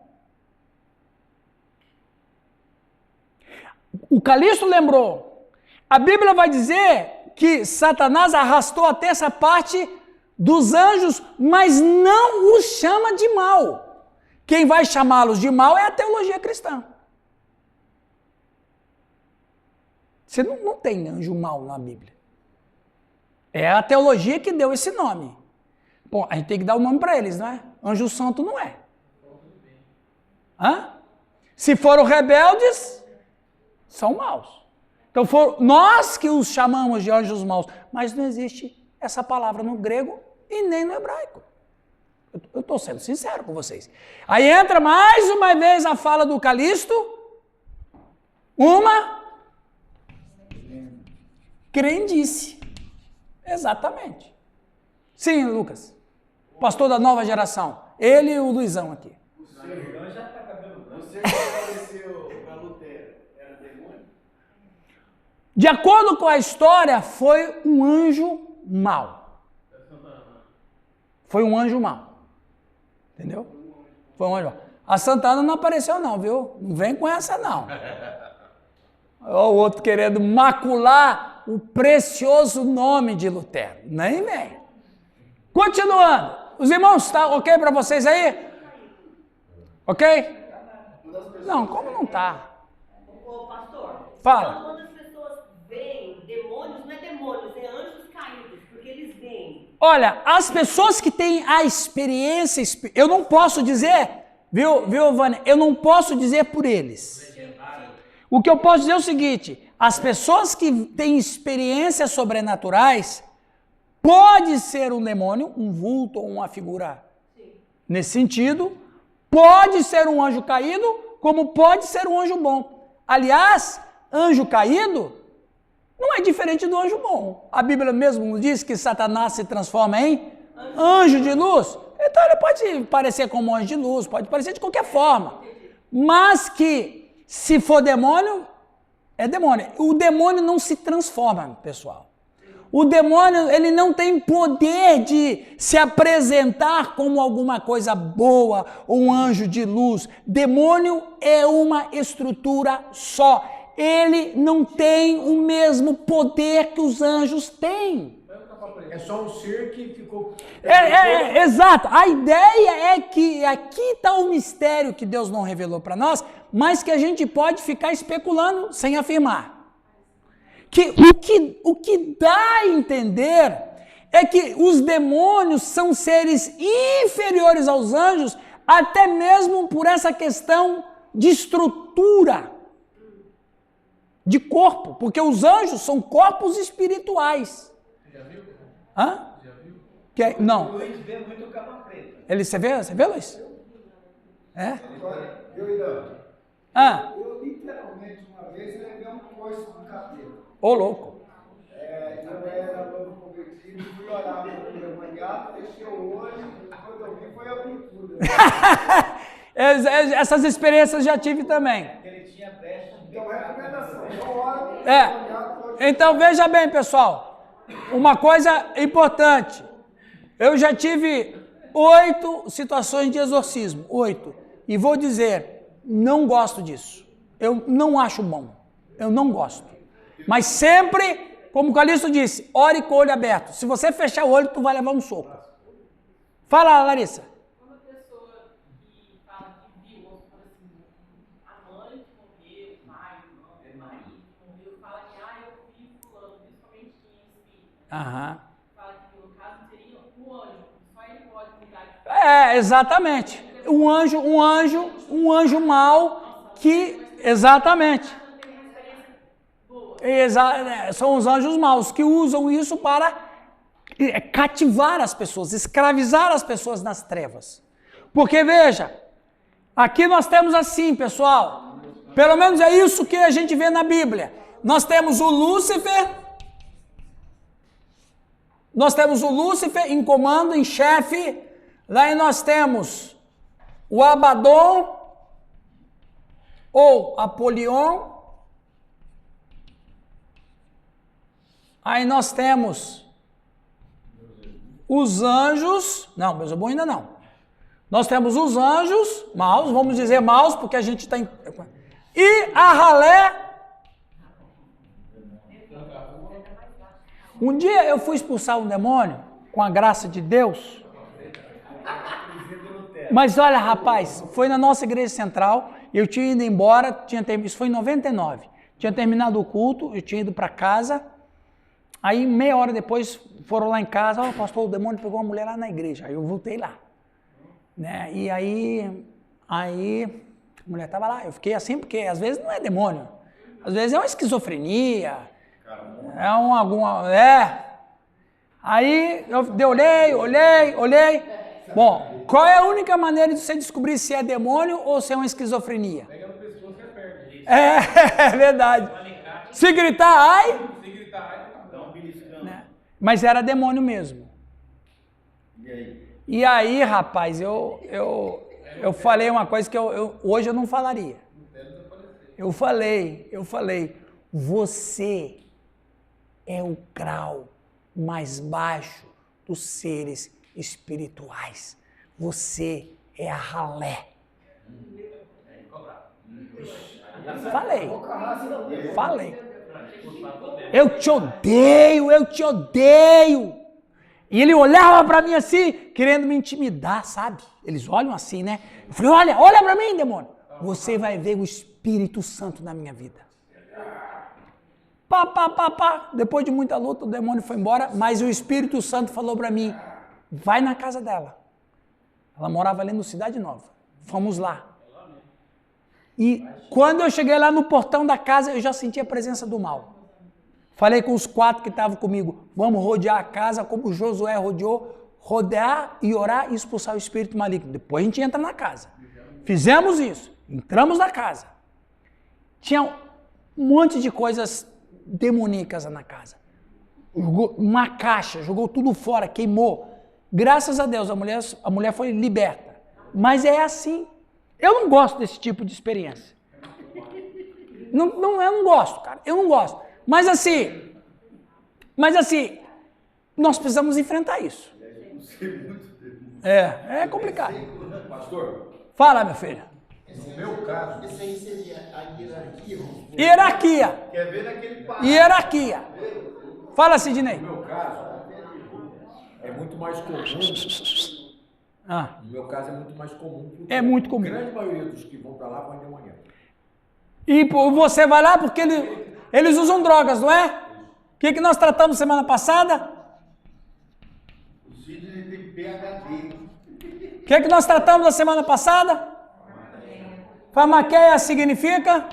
O Calixto lembrou. A Bíblia vai dizer que Satanás arrastou a terça parte dos anjos, mas não os chama de mal. Quem vai chamá-los de mal é a teologia cristã. Você não tem anjo mau na Bíblia. É a teologia que deu esse nome. Bom, a gente tem que dar o nome para eles, não é? Anjo santo não é. Hã? Se foram rebeldes, são maus. Então foram nós que os chamamos de anjos maus, mas não existe essa palavra no grego e nem no hebraico. Eu estou sendo sincero com vocês. Aí entra mais uma vez a fala do Calixto, uma crendice. Exatamente. Sim, Lucas. Pastor da nova geração. Ele e o Luizão aqui. O Sergão já está cabelo branco. Você que apareceu para Lutero, era demônio? De acordo com a história, foi um anjo mau. Foi um anjo mau. Entendeu? Foi um anjo mau. A Santana não apareceu não, viu? Não vem com essa não. Olha o outro querendo macular o precioso nome de Lutero. Nem vem. Continuando. Os irmãos, tá ok para vocês aí? Ok? Não, como não tá? Ô, pastor, Fala. quando as pessoas veem demônios, não é demônios, é anjos caídos, porque eles veem. Olha, as pessoas que têm a experiência, eu não posso dizer, viu, Vânia? Eu não posso dizer por eles. O que eu posso dizer é o seguinte, as pessoas que têm experiências sobrenaturais, pode ser um demônio, um vulto ou uma figura nesse sentido, pode ser um anjo caído, como pode ser um anjo bom. Aliás, anjo caído não é diferente do anjo bom. A Bíblia mesmo diz que Satanás se transforma em anjo de luz. Então ele pode parecer como um anjo de luz, pode parecer de qualquer forma. Mas que se for demônio, é demônio. O demônio não se transforma, pessoal. O demônio, ele não tem poder de se apresentar como alguma coisa boa, ou um anjo de luz. Demônio é uma estrutura só. Ele não tem o mesmo poder que os anjos têm. É só um ser que ficou... Exato. A ideia é que aqui está o mistério que Deus não revelou para nós, mas que a gente pode ficar especulando sem afirmar. Que o que dá a entender é que os demônios são seres inferiores aos anjos, até mesmo por essa questão de estrutura, de corpo, porque os anjos são corpos espirituais. Já viu? Hã? Já viu? Não. Luiz vê muito capa preta. Ele, você vê, Luiz? É? Eu, Irã, eu literalmente uma vez levei um coice do capeta. Ô, louco. Eu era novo convertido, fui orar pelo demoniado, fechei o olho, quando eu vi foi abrir tudo. Essas experiências já tive também. Ele tinha brecha. Então é recomendação, não ora pelo É. demoniado, pode... Então veja bem, pessoal. Uma coisa importante. Eu já tive 8 situações de exorcismo. 8. E vou dizer, não gosto disso. Eu não acho bom. Eu não gosto. Mas sempre, como o Calixto disse, ore com o olho aberto. Se você fechar o olho, tu vai levar um soco. Fala, Larissa. Uma pessoa que fala que viu, vamos supor assim, a mãe que morreu, o pai, Aham. Fala que no caso seria um anjo, só ele pode mudar. Exatamente. Um anjo mau que, exatamente. São os anjos maus que usam isso para cativar as pessoas, escravizar as pessoas nas trevas. Porque veja, aqui nós temos assim, pessoal, pelo menos é isso que a gente vê na Bíblia. Nós temos o Lúcifer em comando, em chefe. Lá nós temos o Abaddon ou Apolion. Aí nós temos os anjos. Não, Beuzebu ainda não. Nós temos os anjos maus, vamos dizer maus, porque a gente está em... E a ralé. Um dia eu fui expulsar um demônio, com a graça de Deus. Mas olha, rapaz, foi na nossa igreja central, eu tinha ido embora, isso foi em 99. Tinha terminado o culto, eu tinha ido para casa. Aí, meia hora depois, foram lá em casa, pastor, o demônio pegou uma mulher lá na igreja. Aí eu voltei lá. Né? E aí a mulher estava lá. Eu fiquei assim, porque às vezes não é demônio. Às vezes é uma esquizofrenia. Aí eu olhei. Bom, qual é a única maneira de você descobrir se é demônio ou se é uma esquizofrenia? Pega no pescoço e perde. É verdade. Se gritar, ai... Mas era demônio mesmo. E aí, rapaz, eu falei uma coisa que hoje eu não falaria. Eu falei, você é o grau mais baixo dos seres espirituais. Você é a ralé. Falei. Eu te odeio. E ele olhava para mim assim, querendo me intimidar, sabe? Eles olham assim, né? Eu falei, olha para mim, demônio. Você vai ver o Espírito Santo na minha vida. Depois de muita luta, o demônio foi embora, mas o Espírito Santo falou para mim, vai na casa dela. Ela morava ali no Cidade Nova. Fomos lá. E quando eu cheguei lá no portão da casa, eu já senti a presença do mal. Falei com os 4 que estavam comigo, vamos rodear a casa como Josué rodeou, rodear e orar e expulsar o espírito maligno. Depois a gente entra na casa. Fizemos isso, entramos na casa. Tinha um monte de coisas demoníacas na casa. Uma caixa, jogou tudo fora, queimou. Graças a Deus, a mulher foi liberta. Mas é assim. Eu não gosto desse tipo de experiência. Eu não gosto, cara. Eu não gosto. Mas assim, nós precisamos enfrentar isso. É complicado. Pastor, fala, meu filho. No meu caso, Isso aí seria a hierarquia. Hierarquia. Quer ver naquele passo? Hierarquia. Fala, Sidney. no meu caso, é muito mais comum. No meu caso é muito mais comum. É muito comum. A grande maioria dos que vão para lá vão endemoniados. E você vai lá porque eles usam drogas, não é? O que nós tratamos semana passada? O Sidney tem PhD. O que nós tratamos na semana passada? Farmaqueia significa?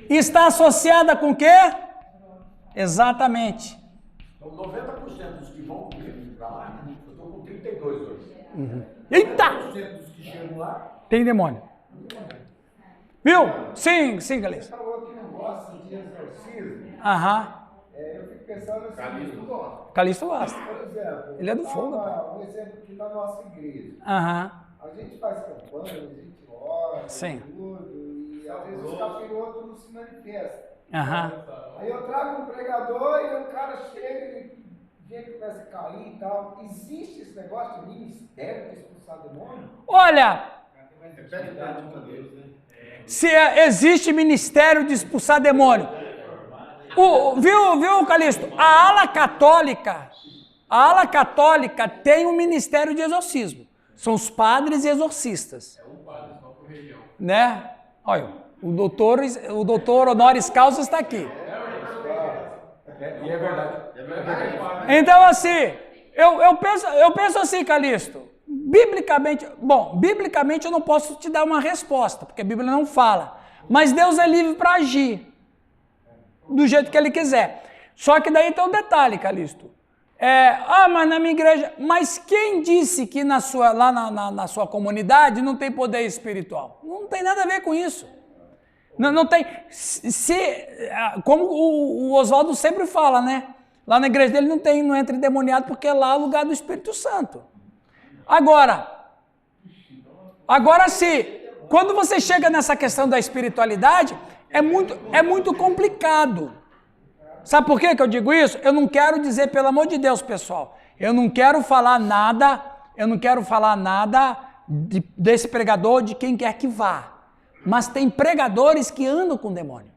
Está associada com o quê? Exatamente. Então, 90% dos que vão comigo para lá, eu estou com 32 hoje. Eita! 90% dos que chegam lá, tem demônio. Viu? Sim, Calixto. Você falou que não gosta de exorcismo. Eu fico pensando assim. Calixto gosta. Por exemplo, Ele é do fogo, um exemplo aqui na nossa igreja. A gente faz campanha, a gente ora, Sim. tudo, e às vezes os capirotos não se manifestam. Aham. Aí eu trago um pregador e o cara chega e vê que começa a cair e tal. Existe esse negócio de ministério de expulsar demônio? Olha, se existe ministério de expulsar demônio. Viu, Calixto? A ala católica tem um ministério de exorcismo. São os padres e exorcistas. Né? Olha, o doutor honoris causa está aqui. E é verdade. É verdade. Então, assim, eu penso assim, Calixto, biblicamente eu não posso te dar uma resposta, porque a Bíblia não fala. Mas Deus é livre para agir do jeito que Ele quiser. Só que daí tem um detalhe, Calixto. Mas na minha igreja... Mas quem disse que lá na sua comunidade não tem poder espiritual? Não tem nada a ver com isso. Não tem... Como o Oswaldo sempre fala, né? Lá na igreja dele não entra endemoniado porque lá é o lugar do Espírito Santo. Agora sim, quando você chega nessa questão da espiritualidade, é muito complicado. Sabe por que eu digo isso? Eu não quero dizer, pelo amor de Deus, pessoal, eu não quero falar nada desse pregador, de quem quer que vá. Mas tem pregadores que andam com demônio.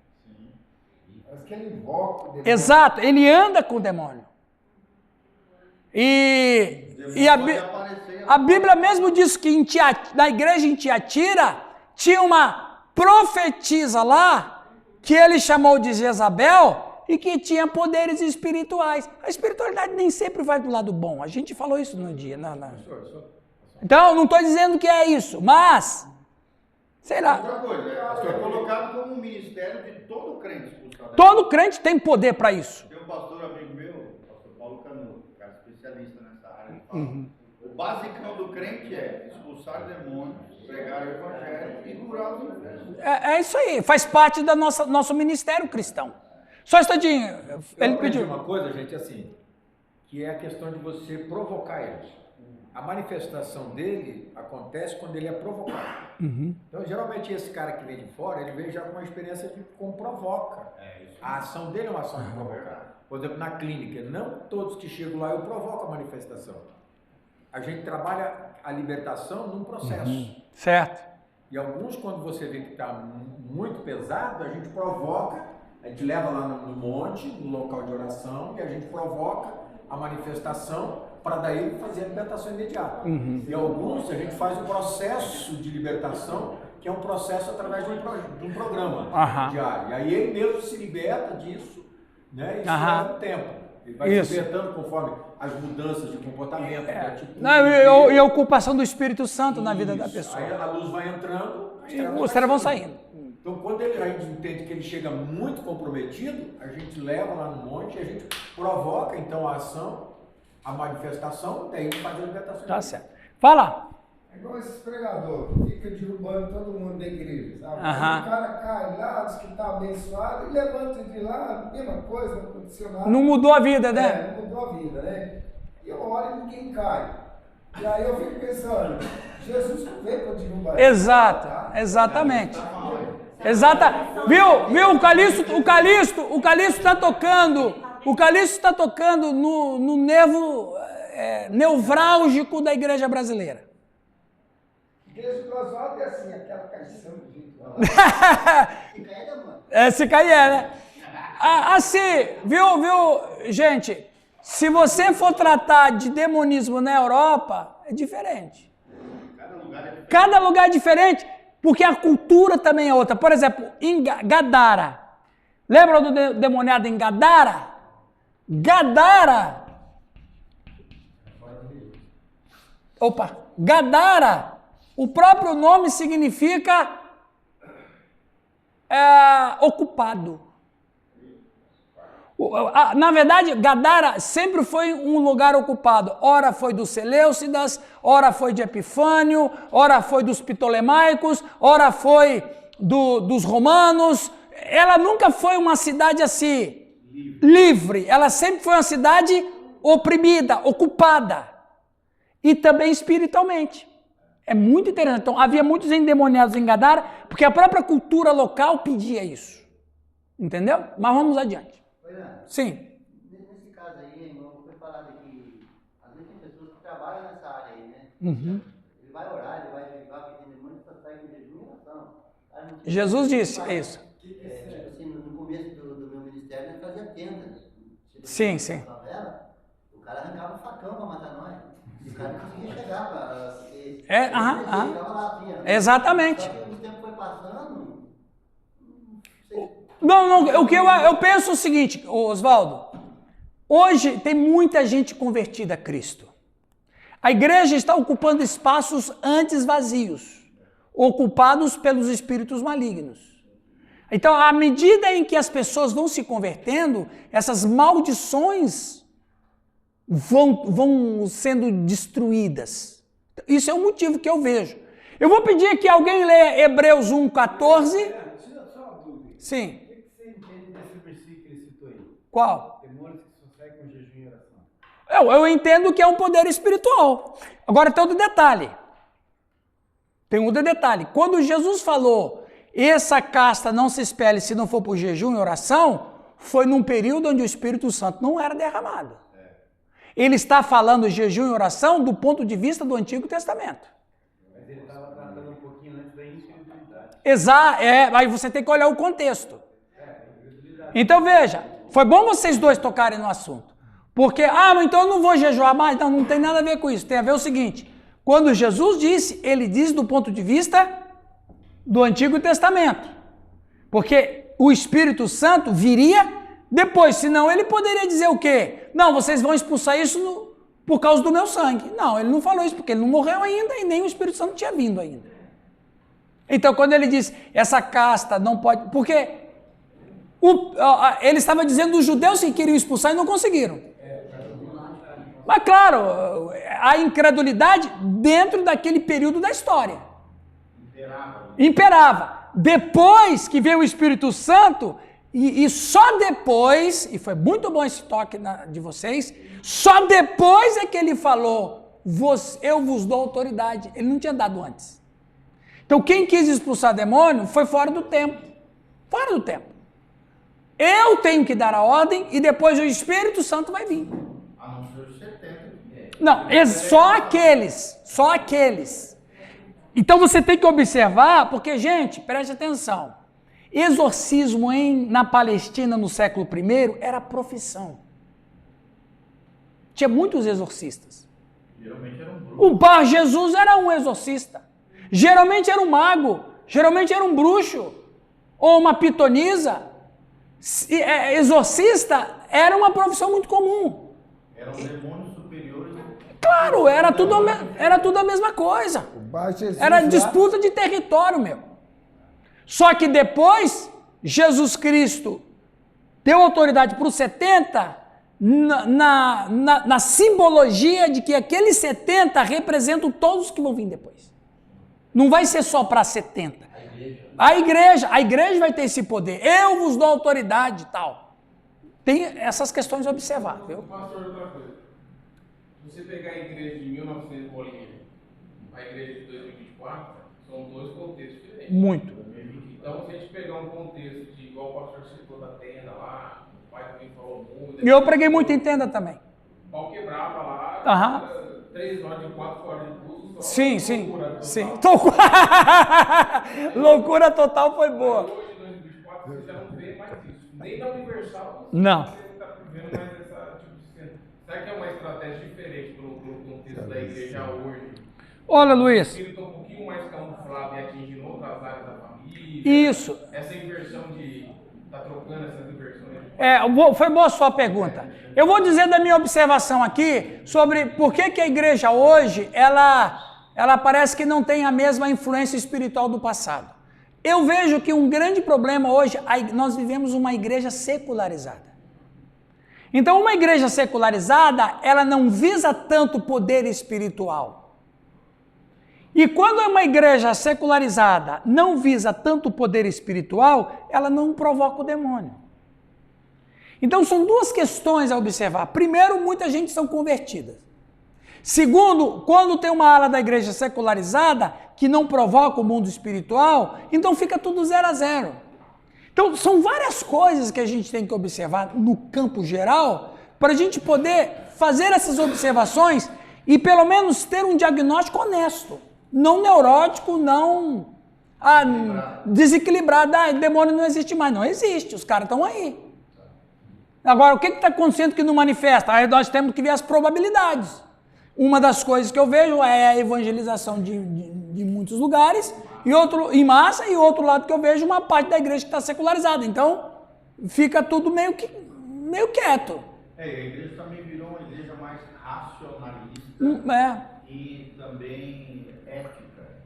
Mas que ele invoca o demônio. Exato, ele anda com o demônio. E a Bíblia mesmo diz que na igreja em Tiatira tinha uma profetisa lá, que ele chamou de Jezabel, e que tinha poderes espirituais. A espiritualidade nem sempre vai do lado bom. A gente falou isso no dia. Então, não estou dizendo que é isso, mas... Sei lá. Outra coisa, é colocado como um ministério de todo crente expulsar. Todo crente tem poder para isso. Tem um pastor amigo meu, o pastor Paulo Canuto, cara especialista nessa área, ele fala, o basicão do crente é expulsar demônios, pregar o evangelho e curar os enfermos. É isso aí, faz parte do nosso ministério cristão. Só um instantinho, ele pediu. Uma coisa, gente, assim, que é a questão de você provocar eles. A manifestação dele acontece quando ele é provocado. Então, geralmente, esse cara que vem de fora, ele vem já com uma experiência de como provoca. A ação dele é uma ação de provocar. Por exemplo, na clínica, não todos que chegam lá eu provoco a manifestação. A gente trabalha a libertação num processo. Certo. E alguns, quando você vê que está muito pesado, a gente provoca, a gente leva lá no monte, no local de oração, e a gente provoca a manifestação para daí fazer a libertação imediata. E alguns a gente faz um processo de libertação, que é um processo através de um programa diário. E aí ele mesmo se liberta disso, né? Isso leva um tempo. Ele vai se libertando conforme as mudanças de comportamento, de atitude. E a ocupação do Espírito Santo na vida da pessoa. Aí a luz vai entrando, os trevos vão saindo. Então, quando a gente entende que ele chega muito comprometido, a gente leva lá no monte, a gente provoca então a ação, a manifestação, daí faz a libertação. Tá certo. Fala. É igual esses pregadores, fica derrubando todo mundo da igreja, sabe? O cara cai lá, diz que está abençoado, e levanta de lá, mesma coisa, não aconteceu nada. Não mudou a vida, né? Não mudou a vida, né? E eu olho e ninguém cai. E aí eu fico pensando, Jesus não veio para derrubar. Exatamente. Viu? O Calixto está tocando. O Calixto está tocando no nervo nevrálgico da igreja brasileira. A igreja do Oswaldo é assim, aquela caixão de gente lá. Se cair né? Assim, viu, gente? Se você for tratar de demonismo na Europa, é diferente. Cada lugar é diferente, porque a cultura também é outra. Por exemplo, em Gadara. Lembra do demoniado em Gadara? Gadara, o próprio nome significa ocupado. Na verdade, Gadara sempre foi um lugar ocupado. Ora foi dos Seleucidas, ora foi de Epifânio, ora foi dos Ptolemaicos, ora foi dos romanos. Ela nunca foi uma cidade assim, livre. Ela sempre foi uma cidade oprimida, ocupada. E também espiritualmente. É muito interessante. Então, havia muitos endemoniados em Gadara, porque a própria cultura local pedia isso. Entendeu? Mas vamos adiante. Sim. Nesse caso aí, irmão, foi falado que às vezes tem pessoas que trabalham nessa área aí, né? Ele vai orar, ele vai jejuar, porque tem demônio que sai com jejum e oração. Jesus disse, é isso. Tipo assim, no começo do meu ministério, ele fazia tendas. Sim. O cara arrancava um facão para matar nós. E o cara não conseguia chegar para... Exatamente. Só que o tempo foi passando... Não, o que eu penso é o seguinte, Oswaldo, Hoje tem muita gente convertida a Cristo. A igreja está ocupando espaços antes vazios, ocupados pelos espíritos malignos. Então, à medida em que as pessoas vão se convertendo, essas maldições vão sendo destruídas. Isso é um motivo que eu vejo. Eu vou pedir que alguém leia Hebreus 1:14. Só uma dúvida. Sim. O que você entende desse versículo que ele citou aí? Qual? Demônios que só saem com jejum e oração. Eu entendo que é um poder espiritual. Agora tem outro detalhe. Quando Jesus falou, essa casta não se espelhe se não for por jejum e oração, foi num período onde o Espírito Santo não era derramado. Ele está falando jejum e oração do ponto de vista do Antigo Testamento. Mas ele estava tratando um pouquinho antes da infidelidade. Exato, aí você tem que olhar o contexto. Então veja, foi bom vocês dois tocarem no assunto. Porque, mas então eu não vou jejuar mais. Não tem nada a ver com isso. Tem a ver o seguinte, quando Jesus disse, ele diz do ponto de vista do Antigo Testamento. Porque o Espírito Santo viria depois, senão ele poderia dizer o quê? Não, vocês vão expulsar isso por causa do meu sangue. Não, ele não falou isso porque ele não morreu ainda e nem o Espírito Santo tinha vindo ainda. Então, quando ele diz, essa casta não pode... Porque ele estava dizendo dos judeus que queriam expulsar e não conseguiram. Mas, claro, a incredulidade dentro daquele período da história. Imperava. Depois que veio o Espírito Santo, e só depois, e foi muito bom esse toque de vocês, só depois é que ele falou, eu vos dou autoridade. Ele não tinha dado antes. Então quem quis expulsar demônio foi fora do tempo. Fora do tempo. Eu tenho que dar a ordem e depois o Espírito Santo vai vir. A não ser os 70. Não, só aqueles. Então você tem que observar, porque, gente, preste atenção. Exorcismo na Palestina no século I era profissão. Tinha muitos exorcistas. Geralmente era um bruxo. O Bar Jesus era um exorcista. Geralmente era um mago. Geralmente era um bruxo. Ou uma pitonisa. Exorcista era uma profissão muito comum. Eram demônios superiores. Claro, era tudo a mesma coisa. Era disputa de território, meu. Só que depois, Jesus Cristo deu autoridade para os 70 na simbologia de que aqueles 70 representam todos os que vão vir depois. Não vai ser só para 70. A igreja vai ter esse poder. Eu vos dou autoridade e tal. Tem essas questões a observar, viu? Pastor, outra coisa. Se você pegar a igreja de 1900 bolinha, a igreja de 2024, são dois contextos diferentes. Muito. Então, se a gente pegar um contexto de, igual o pastor citou da tenda lá, o pai também falou muito. E eu preguei muito em tenda também. O pau quebrava lá, 3 horas de 4 horas de pulso. Sim. Loucura total foi boa. Hoje, em 2024, você já não vê mais isso. Nem na Universal, não. Você está vendo mais essa tipo de cena. Será que é uma estratégia diferente para o contexto da igreja hoje? Olha, Luiz. O espírito um pouquinho mais camuflado e atingindo outras áreas da família. Isso. Essa inversão de... Está trocando essas inversões. Foi boa a sua pergunta. Eu vou dizer da minha observação aqui sobre por que a igreja hoje, ela parece que não tem a mesma influência espiritual do passado. Eu vejo que um grande problema hoje, nós vivemos uma igreja secularizada. Então, uma igreja secularizada, ela não visa tanto poder espiritual. E quando uma igreja secularizada não visa tanto poder espiritual, ela não provoca o demônio. Então são duas questões a observar. Primeiro, muita gente são convertidas. Segundo, quando tem uma ala da igreja secularizada que não provoca o mundo espiritual, então fica tudo 0 a 0. Então são várias coisas que a gente tem que observar no campo geral para a gente poder fazer essas observações e pelo menos ter um diagnóstico honesto. Não neurótico, não desequilibrado. Demônio não existe mais. Não existe, os caras estão aí. Agora, o que está acontecendo que não manifesta? Aí nós temos que ver as probabilidades. Uma das coisas que eu vejo é a evangelização de muitos lugares, em massa, e outro lado que eu vejo uma parte da igreja que está secularizada. Então, fica tudo meio quieto. A igreja também virou uma igreja mais racionalista e também ética.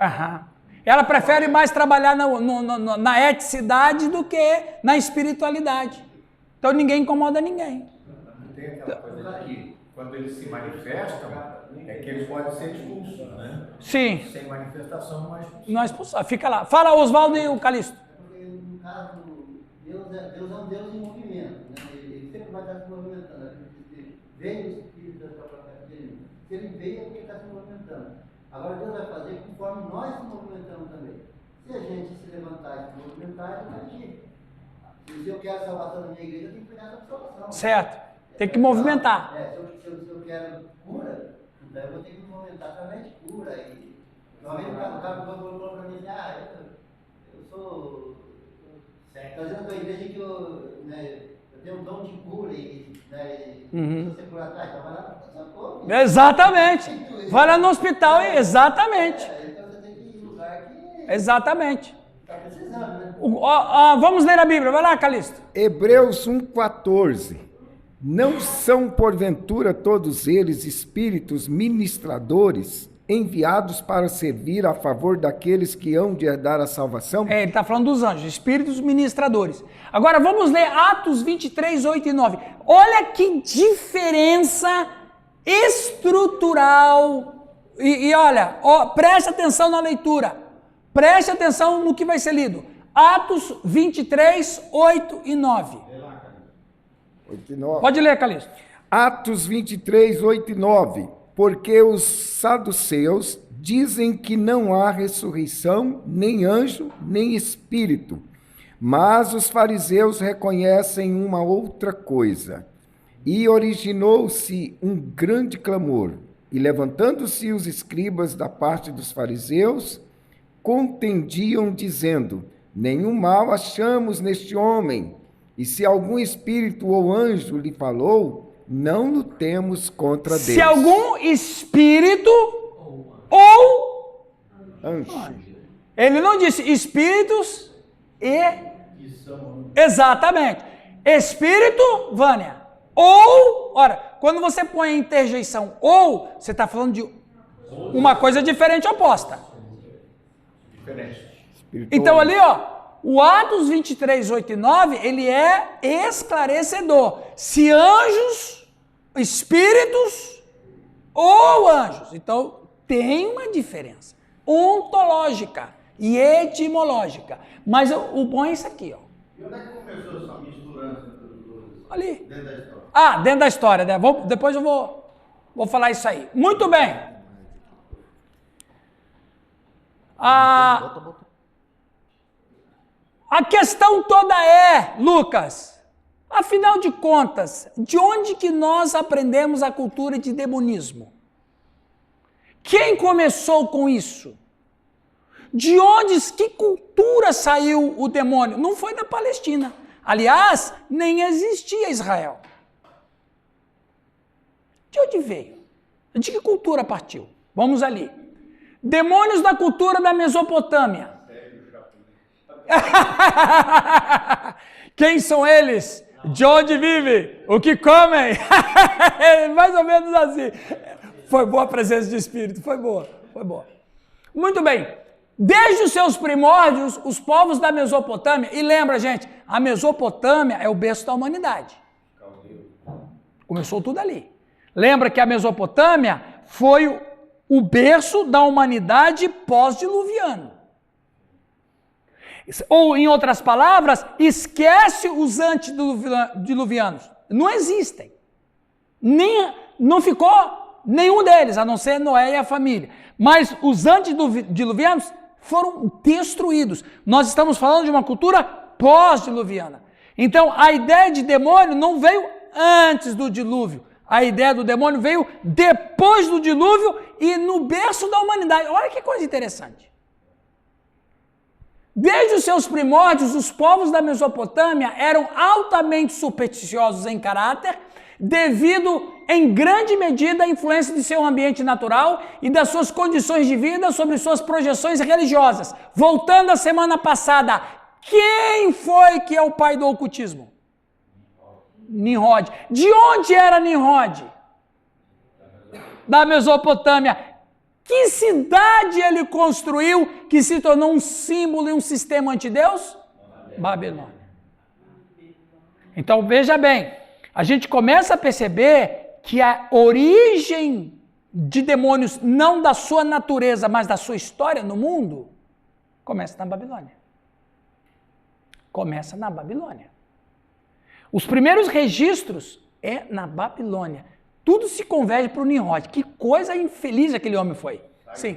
Aham. Ela prefere mais trabalhar na eticidade do que na espiritualidade. Então ninguém incomoda ninguém. Tem aquela coisa que quando eles se manifestam, é que eles podem ser expulsos, né? Sim. Sem manifestação, não é expulso. Não é expulsão. Fica lá. Fala, Oswaldo e o Calixto. Porque no caso, Deus é um Deus em movimento, né? Ele sempre vai estar se movimentando. Veio o Espírito da sua própria dele. Se ele veio é porque ele está se movimentando. Agora Deus vai fazer conforme nós se movimentamos também. Se a gente se levantar e se movimentar, ele vai agir. Se eu quero a salvação da minha igreja, eu tenho que cuidar da salvação. Certo. Tem que movimentar. Se eu quero cura, então eu vou ter que me movimentar através de cura. E normalmente o cara falou para mim assim, eu sou. Estou dizendo para a igreja que eu tenho um dom de cura e se você curar atrás, então vai lá para o corpo. Exatamente. Vai lá no hospital, exatamente. Então você tem que ir em lugar que Exatamente. está precisando, né? Vamos ler a Bíblia. Vai lá, Calixto. Hebreus 1,14. Não são, porventura, todos eles espíritos ministradores, enviados para servir a favor daqueles que hão de herdar a salvação? Ele está falando dos anjos, espíritos ministradores. Agora vamos ler Atos 23, 8 e 9. Olha que diferença estrutural. E olha, preste atenção na leitura. Preste atenção no que vai ser lido. Atos 23, 8 e 9. 8 e 9. Pode ler, Calixto. Atos 23, 8 e 9. Porque os saduceus dizem que não há ressurreição, nem anjo, nem espírito. Mas os fariseus reconhecem uma outra coisa. E originou-se um grande clamor. E levantando-se os escribas da parte dos fariseus, contendiam, dizendo: nenhum mal achamos neste homem. E se algum espírito ou anjo lhe falou, não lutemos contra Deus. Se algum espírito ou anjo. Ele não disse espíritos e... Exatamente. Espírito, Vânia. Ou, ora, quando você põe a interjeição ou, você está falando de uma coisa diferente oposta. Diferente. Então ali, o Atos 23, 8 e 9, ele é esclarecedor. Se anjos, espíritos ou anjos. Então, tem uma diferença ontológica e etimológica. Mas o bom é isso aqui, E onde é que começou essa misturança entre os dois? Ali. Dentro da história. Dentro da história, né? Depois eu vou falar isso aí. Muito bem. A questão toda é, Lucas, afinal de contas, de onde que nós aprendemos a cultura de demonismo? Quem começou com isso? De onde, que cultura saiu o demônio? Não foi da Palestina. Aliás, nem existia Israel. De onde veio? De que cultura partiu? Vamos ali. Demônios da cultura da Mesopotâmia. Quem são eles? De onde vivem? O que comem? Mais ou menos assim. Foi boa a presença de espírito, foi boa. Muito bem. Desde os seus primórdios, os povos da Mesopotâmia, e lembra, gente, a Mesopotâmia é o berço da humanidade. Começou tudo ali. Lembra que a Mesopotâmia foi o berço da humanidade pós-diluviano. Ou, em outras palavras, esquece os antediluvianos. Não existem. Não ficou nenhum deles, a não ser Noé e a família. Mas os antediluvianos foram destruídos. Nós estamos falando de uma cultura pós-diluviana. Então, a ideia de demônio não veio antes do dilúvio. A ideia do demônio veio depois do dilúvio e no berço da humanidade. Olha que coisa interessante. Desde os seus primórdios, os povos da Mesopotâmia eram altamente supersticiosos em caráter, devido, em grande medida, à influência de seu ambiente natural e das suas condições de vida sobre suas projeções religiosas. Voltando à semana passada, quem foi que é o pai do ocultismo? Nimrod. De onde era Nimrod? Da Mesopotâmia. Que cidade ele construiu que se tornou um símbolo e um sistema antideus? Babilônia. Então veja bem, a gente começa a perceber que a origem de demônios, não da sua natureza, mas da sua história no mundo, começa na Babilônia. Começa na Babilônia. Os primeiros registros é na Babilônia. Tudo se converge para o Nimrod. Que coisa infeliz aquele homem foi. Sim.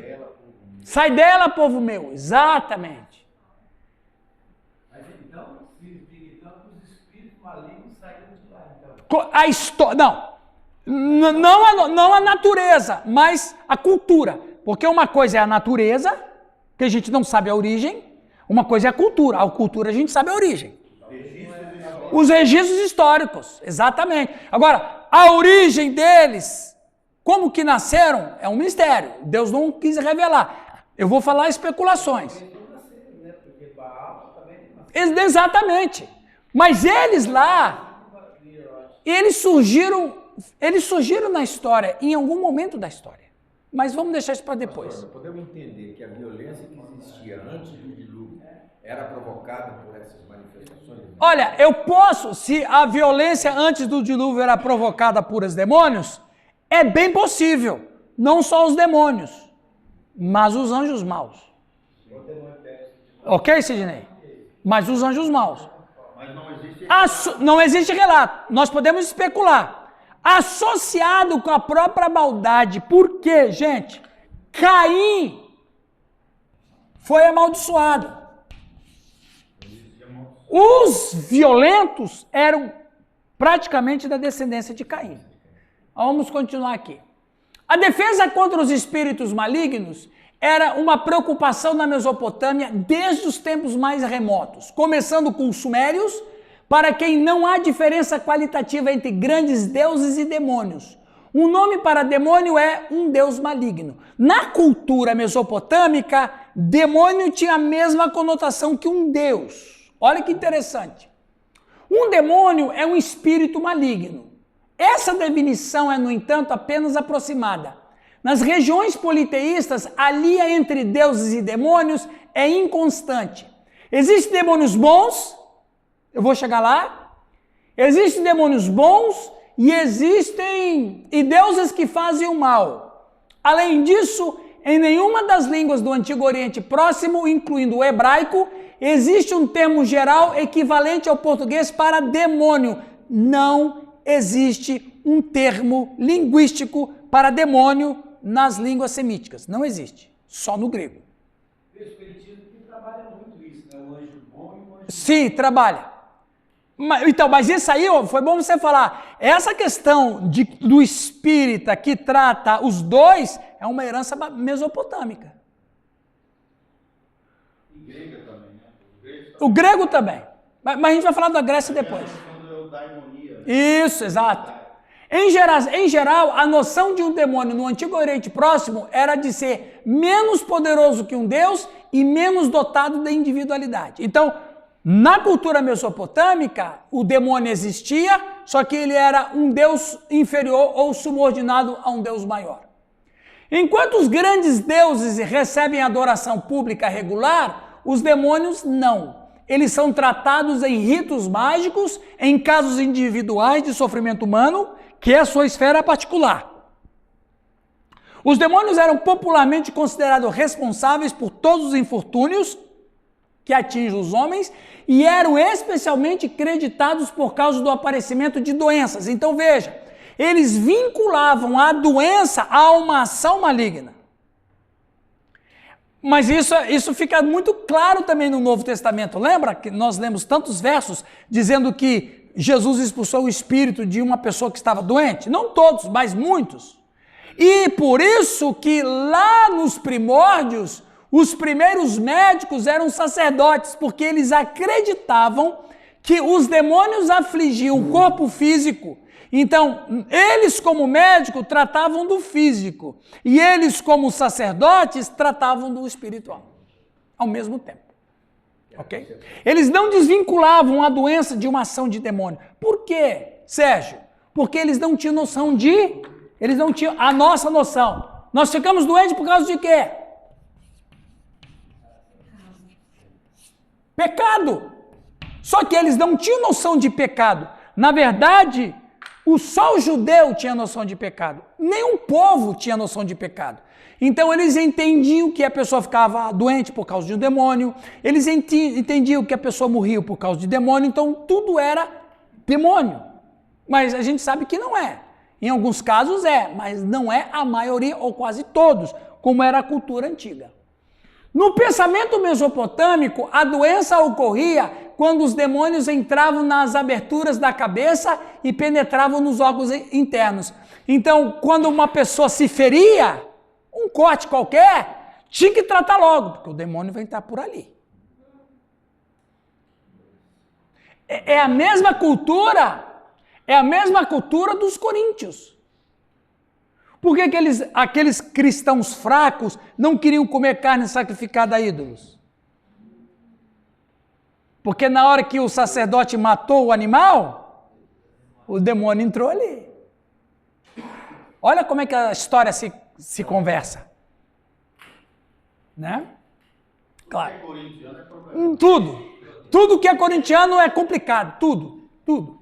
Sai dela, povo meu. Exatamente. Mas então, os espíritos malignos saíram de lá. Então. A história. Não a natureza, mas a cultura. Porque uma coisa é a natureza, que a gente não sabe a origem. Uma coisa é a cultura. A cultura a gente sabe a origem. Os registros históricos, exatamente. Agora, a origem deles, como que nasceram, é um mistério. Deus não quis revelar. Eu vou falar especulações. Exatamente. Mas eles lá, eles surgiram na história, em algum momento da história. Mas vamos deixar isso para depois. Pastor, podemos entender que a violência que existia antes do dilúvio era provocada por essas manifestações? Olha, eu posso, se a violência antes do dilúvio era provocada por os demônios, é bem possível. Não só os demônios, mas os anjos maus. Ok, Sidney? Mas os anjos maus. Mas não existe relato. Nós podemos especular. Associado com a própria maldade. Por quê, gente? Caim foi amaldiçoado. Os violentos eram praticamente da descendência de Caim. Vamos continuar aqui. A defesa contra os espíritos malignos era uma preocupação na Mesopotâmia desde os tempos mais remotos, começando com os sumérios, para quem não há diferença qualitativa entre grandes deuses e demônios. Um nome para demônio é um deus maligno. Na cultura mesopotâmica, demônio tinha a mesma conotação que um deus. Olha que interessante. Um demônio é um espírito maligno. Essa definição é, no entanto, apenas aproximada. Nas regiões politeístas, a linha entre deuses e demônios é inconstante. Existem demônios bons, eu vou chegar lá. Existem demônios bons e deuses que fazem o mal. Além disso, em nenhuma das línguas do Antigo Oriente Próximo, incluindo o hebraico, existe um termo geral equivalente ao português para demônio. Não existe um termo linguístico para demônio nas línguas semíticas. Não existe. Só no grego. O espiritismo trabalha muito isso, né? O anjo bom e o anjo... Sim, trabalha. Mas isso aí, foi bom você falar. Essa questão do espírita que trata os dois é uma herança mesopotâmica. E grega também, né? O grego também. Mas a gente vai falar da Grécia depois. Isso, exato. Em geral, a noção de um demônio no Antigo Oriente Próximo era de ser menos poderoso que um deus e menos dotado da individualidade. Então, na cultura mesopotâmica, o demônio existia, só que ele era um deus inferior ou subordinado a um deus maior. Enquanto os grandes deuses recebem adoração pública regular, os demônios não. Eles são tratados em ritos mágicos, em casos individuais de sofrimento humano, que é a sua esfera particular. Os demônios eram popularmente considerados responsáveis por todos os infortúnios que atingem os homens e eram especialmente creditados por causa do aparecimento de doenças. Então veja, eles vinculavam a doença a uma ação maligna. Mas isso fica muito claro também no Novo Testamento. Lembra que nós lemos tantos versos dizendo que Jesus expulsou o espírito de uma pessoa que estava doente? Não todos, mas muitos. E por isso que lá nos primórdios, os primeiros médicos eram sacerdotes, porque eles acreditavam que os demônios afligiam o corpo físico. Então, eles como médico tratavam do físico e eles como sacerdotes tratavam do espiritual ao mesmo tempo. Ok? Eles não desvinculavam a doença de uma ação de demônio. Por quê? Sérgio? Porque eles não tinham noção de... Eles não tinham a nossa noção. Nós ficamos doentes por causa de quê? Pecado. Só que eles não tinham noção de pecado. Na verdade, só o judeu tinha noção de pecado. Nenhum povo tinha noção de pecado. Então eles entendiam que a pessoa ficava doente por causa de um demônio. Eles entendiam que a pessoa morria por causa de demônio. Então tudo era demônio. Mas a gente sabe que não é. Em alguns casos é, mas não é a maioria ou quase todos, como era a cultura antiga. No pensamento mesopotâmico, a doença ocorria quando os demônios entravam nas aberturas da cabeça e penetravam nos órgãos internos. Então, quando uma pessoa se feria, um corte qualquer, tinha que tratar logo, porque o demônio vai entrar por ali. É a mesma cultura. É a mesma cultura dos coríntios. Por que aqueles cristãos fracos não queriam comer carne sacrificada a ídolos? Porque na hora que o sacerdote matou o animal, o demônio entrou ali. Olha como é que a história se conversa. Né? Claro. Tudo. Tudo que é corintiano é complicado. Tudo.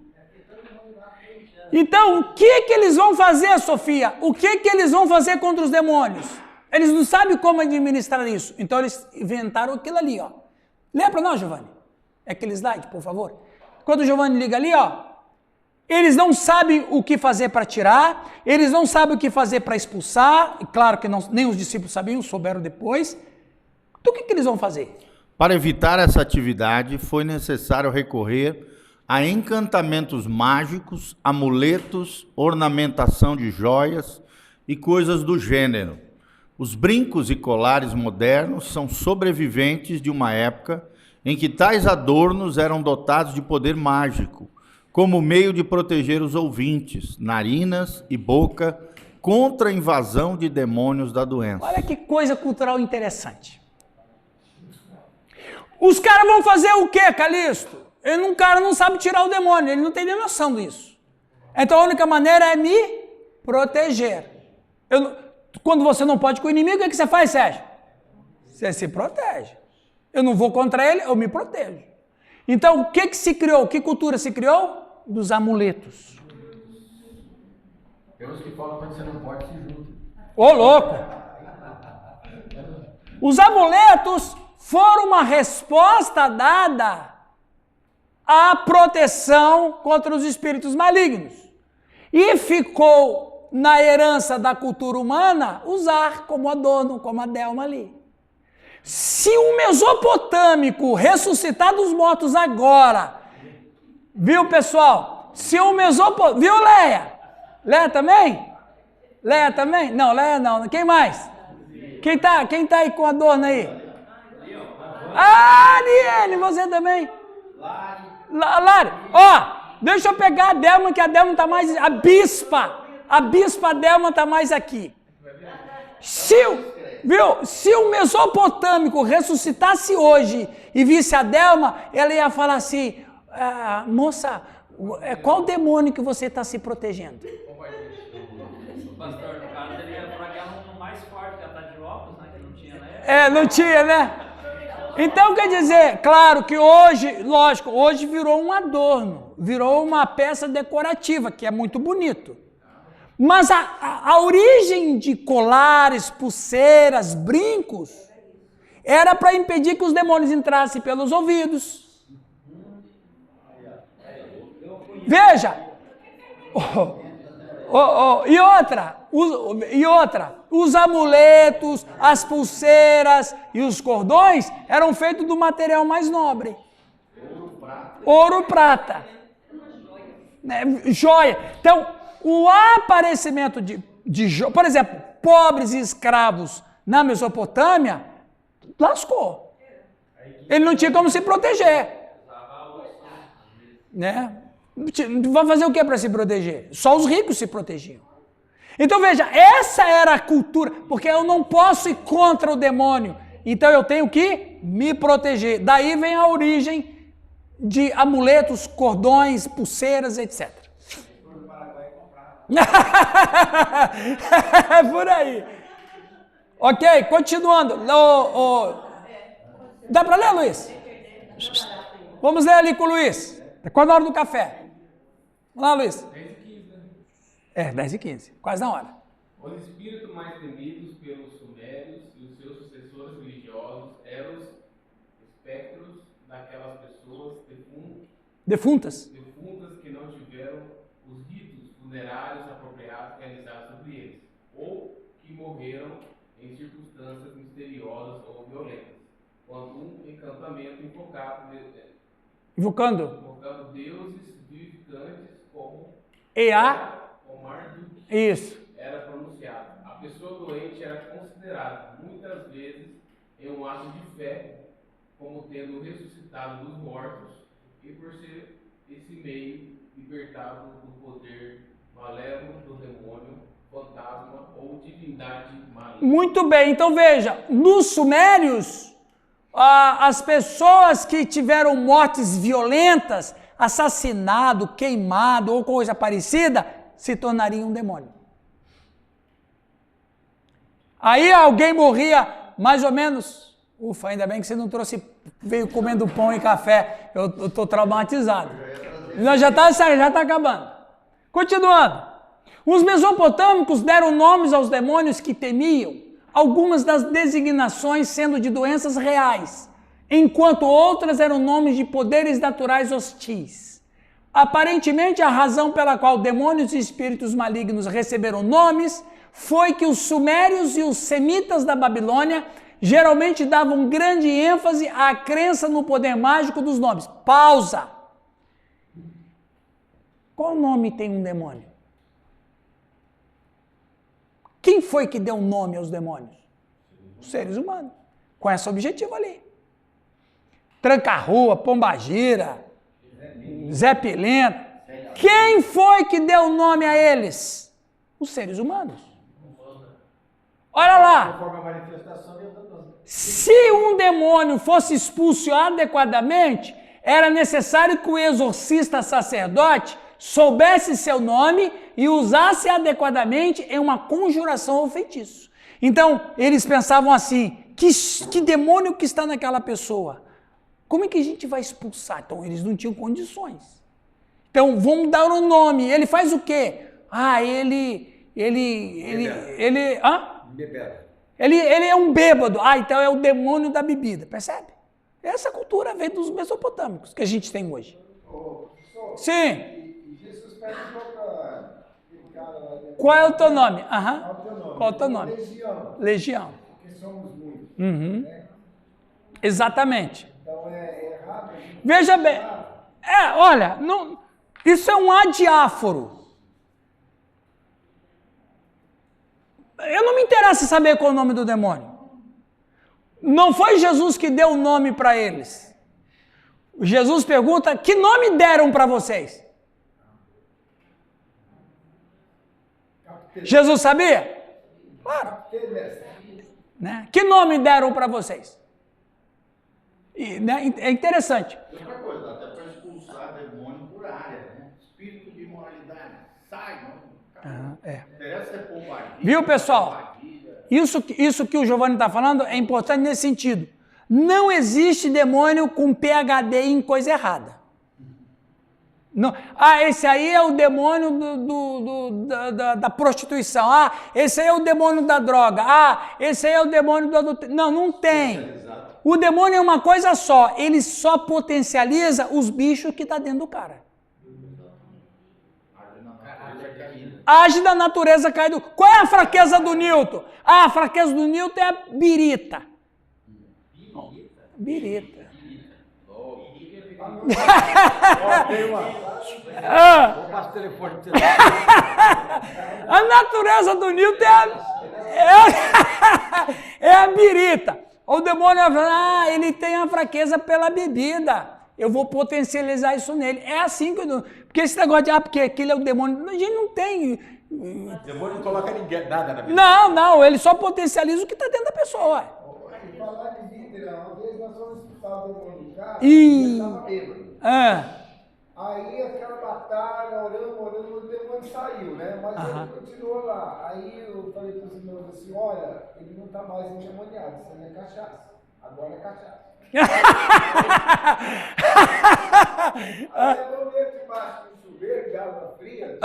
Então, o que eles vão fazer, Sofia? O que eles vão fazer contra os demônios? Eles não sabem como administrar isso. Então, eles inventaram aquilo ali, ó. Lê para nós, Giovanni. É aquele slide, por favor. Quando o Giovanni liga ali, ó, eles não sabem o que fazer para tirar, eles não sabem o que fazer para expulsar, e claro que nem os discípulos sabiam, souberam depois. Então, o que eles vão fazer? Para evitar essa atividade, foi necessário recorrer a encantamentos mágicos, amuletos, ornamentação de joias e coisas do gênero. Os brincos e colares modernos são sobreviventes de uma época em que tais adornos eram dotados de poder mágico, como meio de proteger os ouvintes, narinas e boca, contra a invasão de demônios da doença. Olha que coisa cultural interessante. Os caras vão fazer o quê, Calixto? O cara não sabe tirar o demônio, ele não tem nem noção disso. Então a única maneira é me proteger. Quando você não pode com o inimigo, o que você faz, Sérgio? Você se protege. Eu não vou contra ele, eu me protejo. Então o que se criou? Que cultura se criou? Dos amuletos. Tem uns que falam quando você não pode, se junta. Ô, louco! Os amuletos foram uma resposta dada à proteção contra os espíritos malignos. E ficou na herança da cultura humana usar como adorno, como a Delma ali. Se um mesopotâmico ressuscitar dos mortos agora, viu, pessoal? Se um mesopotâmico... Viu, Leia? Leia também? Leia também? Não, Leia não. Quem mais? Quem tá aí com adorno aí? Ah, Ariane, você também? Lari, ó, deixa eu pegar a Delma, que a Delma tá mais... A bispa Delma tá mais aqui. Se o mesopotâmico ressuscitasse hoje e visse a Delma, ela ia falar assim, moça, qual demônio que você está se protegendo? O pastor, no caso, ele ia falar que ela é mais forte, que ela tá de óculos, né, que não tinha na época. Não tinha, né? Então, quer dizer, claro que hoje, lógico, hoje virou um adorno, virou uma peça decorativa, que é muito bonito. Mas a origem de colares, pulseiras, brincos, era para impedir que os demônios entrassem pelos ouvidos. Veja! E outra, os amuletos, as pulseiras e os cordões eram feitos do material mais nobre. Ouro, prata. Joia. Então, o aparecimento de joia, por exemplo, pobres e escravos na Mesopotâmia, lascou. Ele não tinha como se proteger. Né? Vai fazer o que para se proteger? Só os ricos se protegiam. Então veja, essa era a cultura, porque eu não posso ir contra o demônio, então eu tenho que me proteger. Daí vem a origem de amuletos, cordões, pulseiras, etc. É por aí. Ok, continuando. Dá para ler, Luiz? Vamos ler ali com o Luiz. Qual a hora do café? Vamos lá, Luiz. 10h15, né? 10h15, quase na hora. Os espíritos mais temidos pelos sumérios e os seus sucessores religiosos eram os espectros daquelas pessoas Defuntas. que não tiveram os ritos funerários apropriados realizados sobre eles, ou que morreram em circunstâncias misteriosas ou violentas, quando um encantamento Invocando deuses vivificantes como o Marduk Isso. era pronunciado. A pessoa doente era considerada, muitas vezes, em um ato de fé, como tendo ressuscitado dos mortos, e por ser esse meio libertado do poder malévolo do demônio, fantasma ou divindade maligna. Muito bem, então veja, nos sumérios, as pessoas que tiveram mortes violentas, assassinado, queimado ou coisa parecida, se tornariam um demônio. Aí alguém morria mais ou menos, ufa, ainda bem que você não trouxe, veio comendo pão e café, eu estou traumatizado. Já está acabando. Continuando. Os mesopotâmicos deram nomes aos demônios que temiam, algumas das designações sendo de doenças reais, enquanto outras eram nomes de poderes naturais hostis. Aparentemente, a razão pela qual demônios e espíritos malignos receberam nomes foi que os sumérios e os semitas da Babilônia geralmente davam grande ênfase à crença no poder mágico dos nomes. Pausa. Qual nome tem um demônio? Quem foi que deu nome aos demônios? Os seres humanos. Com esse objetivo ali. Tranca-rua, Pombagira, Zé Pileno. Quem foi que deu nome a eles? Os seres humanos. Olha lá. Se um demônio fosse expulso adequadamente, era necessário que o exorcista sacerdote soubesse seu nome e usasse adequadamente em uma conjuração ou feitiço. Então, eles pensavam assim, que demônio que está naquela pessoa? Como é que a gente vai expulsar? Então, eles não tinham condições. Então, vamos dar um nome. Ele faz o quê? Ele é um bêbado. Então é o demônio da bebida. Percebe? Essa cultura vem dos mesopotâmicos que a gente tem hoje. Sim. Qual é o teu nome? Qual é o teu nome? Legião. Porque somos muitos. Né? Exatamente. Então é errado. Veja bem. Olha, isso é um adiáforo. Eu não me interessa saber qual é o nome do demônio. Não foi Jesus que deu o nome para eles. Jesus pergunta, que nome deram para vocês? Jesus sabia? Claro. Né? Que nome deram para vocês? Né? É interessante. Outra coisa, até para expulsar demônio por área, né? Espírito de imoralidade, sai, não? Interessa ser pombagira. Viu, pessoal? Isso que o Giovanni está falando é importante nesse sentido. Não existe demônio com PhD em coisa errada. Não. Esse aí é o demônio da prostituição. Esse aí é o demônio da droga. Esse aí é o demônio do adultério. Não tem. O demônio é uma coisa só. Ele só potencializa os bichos que estão dentro do cara. Age da natureza caída. Qual é a fraqueza do Newton? A fraqueza do Newton é a birita. Birita. A natureza do Newton é a birita. O demônio vai falar, ele tem a fraqueza pela bebida. Eu vou potencializar isso nele. É assim que eu... Porque esse negócio de, porque aquele é o demônio... A gente não tem... O demônio não coloca ninguém, nada na vida. Não, ele só potencializa o que está dentro da pessoa. E falar de vida, uma vez nós fomos escutar o demônio de casa e ele estava bêbado. Aí aquela batalha, orando, o demônio saiu, né? Mas ele continuou lá. Aí eu falei para os irmãos assim, olha, ele não está mais endemoniado, isso não é cachaça. Agora é cachaça. Aí eu veio debaixo do chuveiro de água fria,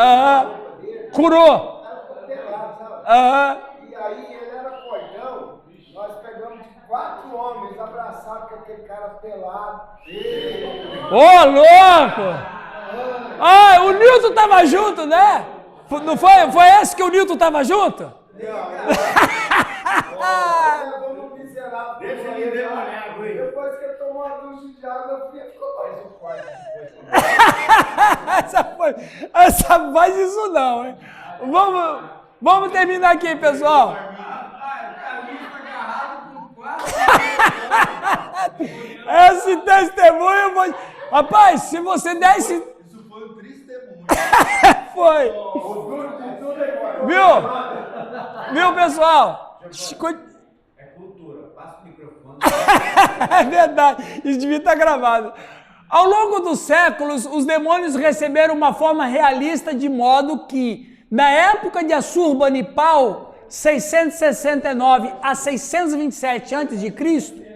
Curou. pelado, sabe? E aí ele era fortão, nós pegamos 4 homens abraçados com aquele cara pelado. Ô, louco! Ah, o Nilton tava junto, né? Não foi? Foi esse que o Nilton tava junto? Deixa ele demolhar, Rui. Depois que ele tomou uma ducha de água fria, ficou mais um quarto. Essa faz isso não, hein? Vamos terminar aqui, pessoal. Esse testemunho eu vou... Rapaz, se você der esse... Isso foi um testemunho. Foi. Viu, pessoal? É cultura. Passa o microfone. É verdade. Isso devia estar gravado. Ao longo dos séculos, os demônios receberam uma forma realista de modo que, na época de Assurbanipal, 669 a 627 a.C.,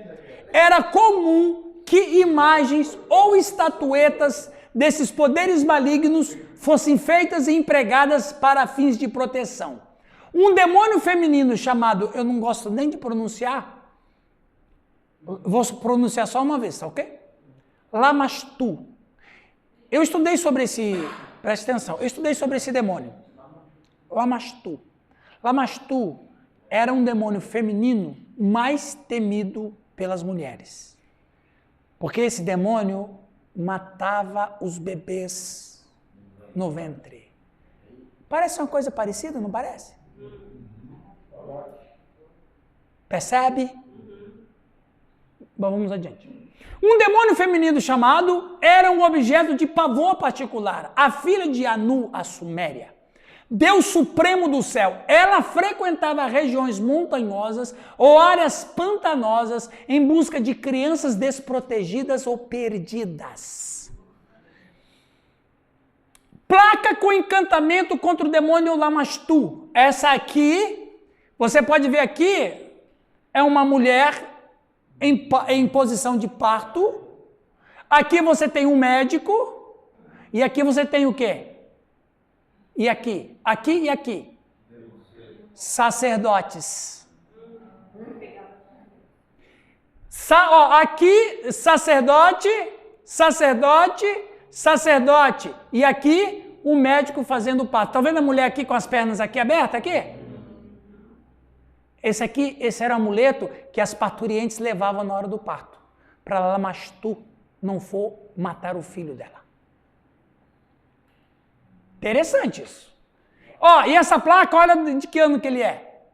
era comum que imagens ou estatuetas desses poderes malignos fossem feitas e empregadas para fins de proteção. Um demônio feminino chamado, eu não gosto nem de pronunciar, vou pronunciar só uma vez, tá ok? Lamastu. Eu estudei sobre presta atenção, eu estudei sobre esse demônio. Lamastu. Lamastu era um demônio feminino mais temido pelas mulheres. Porque esse demônio matava os bebês no ventre. Parece uma coisa parecida, não parece? Percebe? Bom, vamos adiante. Um demônio feminino chamado era um objeto de pavor particular. A filha de Anu, a Suméria, Deus supremo do céu. Ela frequentava regiões montanhosas ou áreas pantanosas em busca de crianças desprotegidas ou perdidas. Placa com encantamento contra o demônio Lamastu. Essa aqui, você pode ver aqui, é uma mulher em posição de parto. Aqui você tem um médico. E aqui você tem o quê? E aqui? Aqui e aqui. Sacerdotes. Aqui, sacerdote, sacerdote. E aqui, o médico fazendo o parto. Tá vendo a mulher aqui com as pernas aqui abertas? Aqui? Esse era o amuleto que as parturientes levavam na hora do parto. Para Lamastu não for matar o filho dela. Interessante isso. E essa placa, olha de que ano que ele é.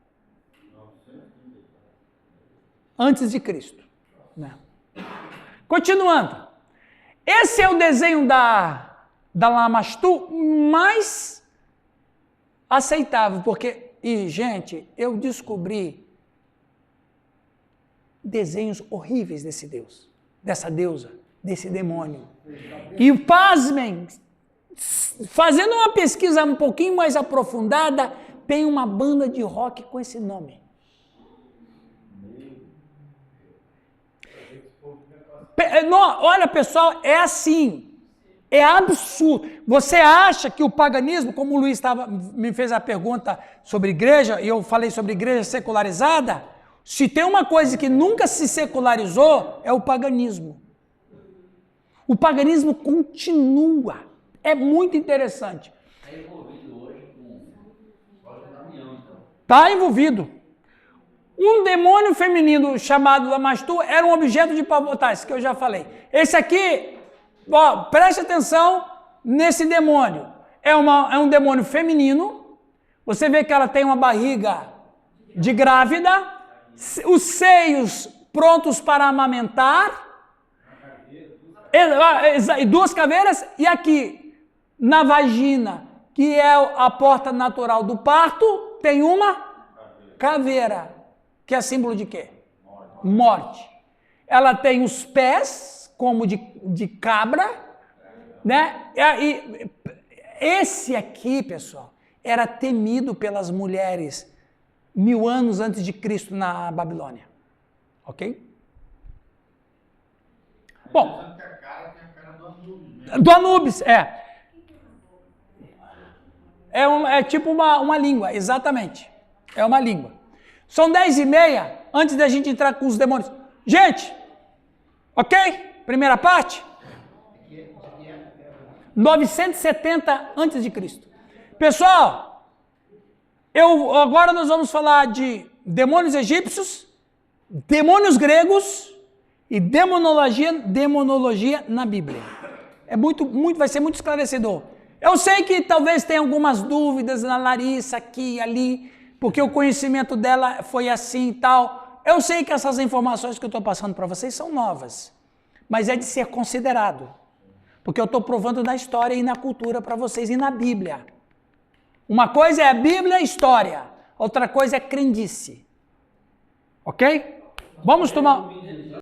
Antes de Cristo. Né? Continuando. Esse é o desenho da Lamastu mais aceitável, porque, gente, eu descobri desenhos horríveis desse Deus, dessa deusa, desse demônio. E pasmem, fazendo uma pesquisa um pouquinho mais aprofundada, tem uma banda de rock com esse nome. Não, olha, pessoal, é assim. É absurdo. Você acha que o paganismo, como o Luiz me fez a pergunta sobre igreja, e eu falei sobre igreja secularizada, se tem uma coisa que nunca se secularizou, é o paganismo. O paganismo continua. É muito interessante. Está envolvido hoje com a união, então. Está envolvido. Um demônio feminino chamado Lamastu era um objeto de pavor. Tá, isso que eu já falei. Esse aqui, preste atenção nesse demônio. É um demônio feminino. Você vê que ela tem uma barriga de grávida, os seios prontos para amamentar, e 2 caveiras, e aqui, na vagina, que é a porta natural do parto, tem uma caveira, que é símbolo de quê? Morte. Ela tem os pés, como de cabra, né? E esse aqui, pessoal, era temido pelas mulheres 1000 anos antes de Cristo na Babilônia. Ok? Bom, Pensando que a cara tem a cara do Anubis, né? do Anubis, é. É tipo uma língua, exatamente. É uma língua. São 10h30, antes da gente entrar com os demônios. Gente, ok? Primeira parte. 970 antes de Cristo. Pessoal, agora nós vamos falar de demônios egípcios, demônios gregos e demonologia na Bíblia. Vai ser muito esclarecedor. Eu sei que talvez tenha algumas dúvidas na Larissa aqui e ali, porque o conhecimento dela foi assim e tal. Eu sei que essas informações que eu estou passando para vocês são novas, mas é de ser considerado, porque eu estou provando na história e na cultura para vocês e na Bíblia. Uma coisa é a Bíblia e a história, outra coisa é crendice. Ok? Vamos tomar...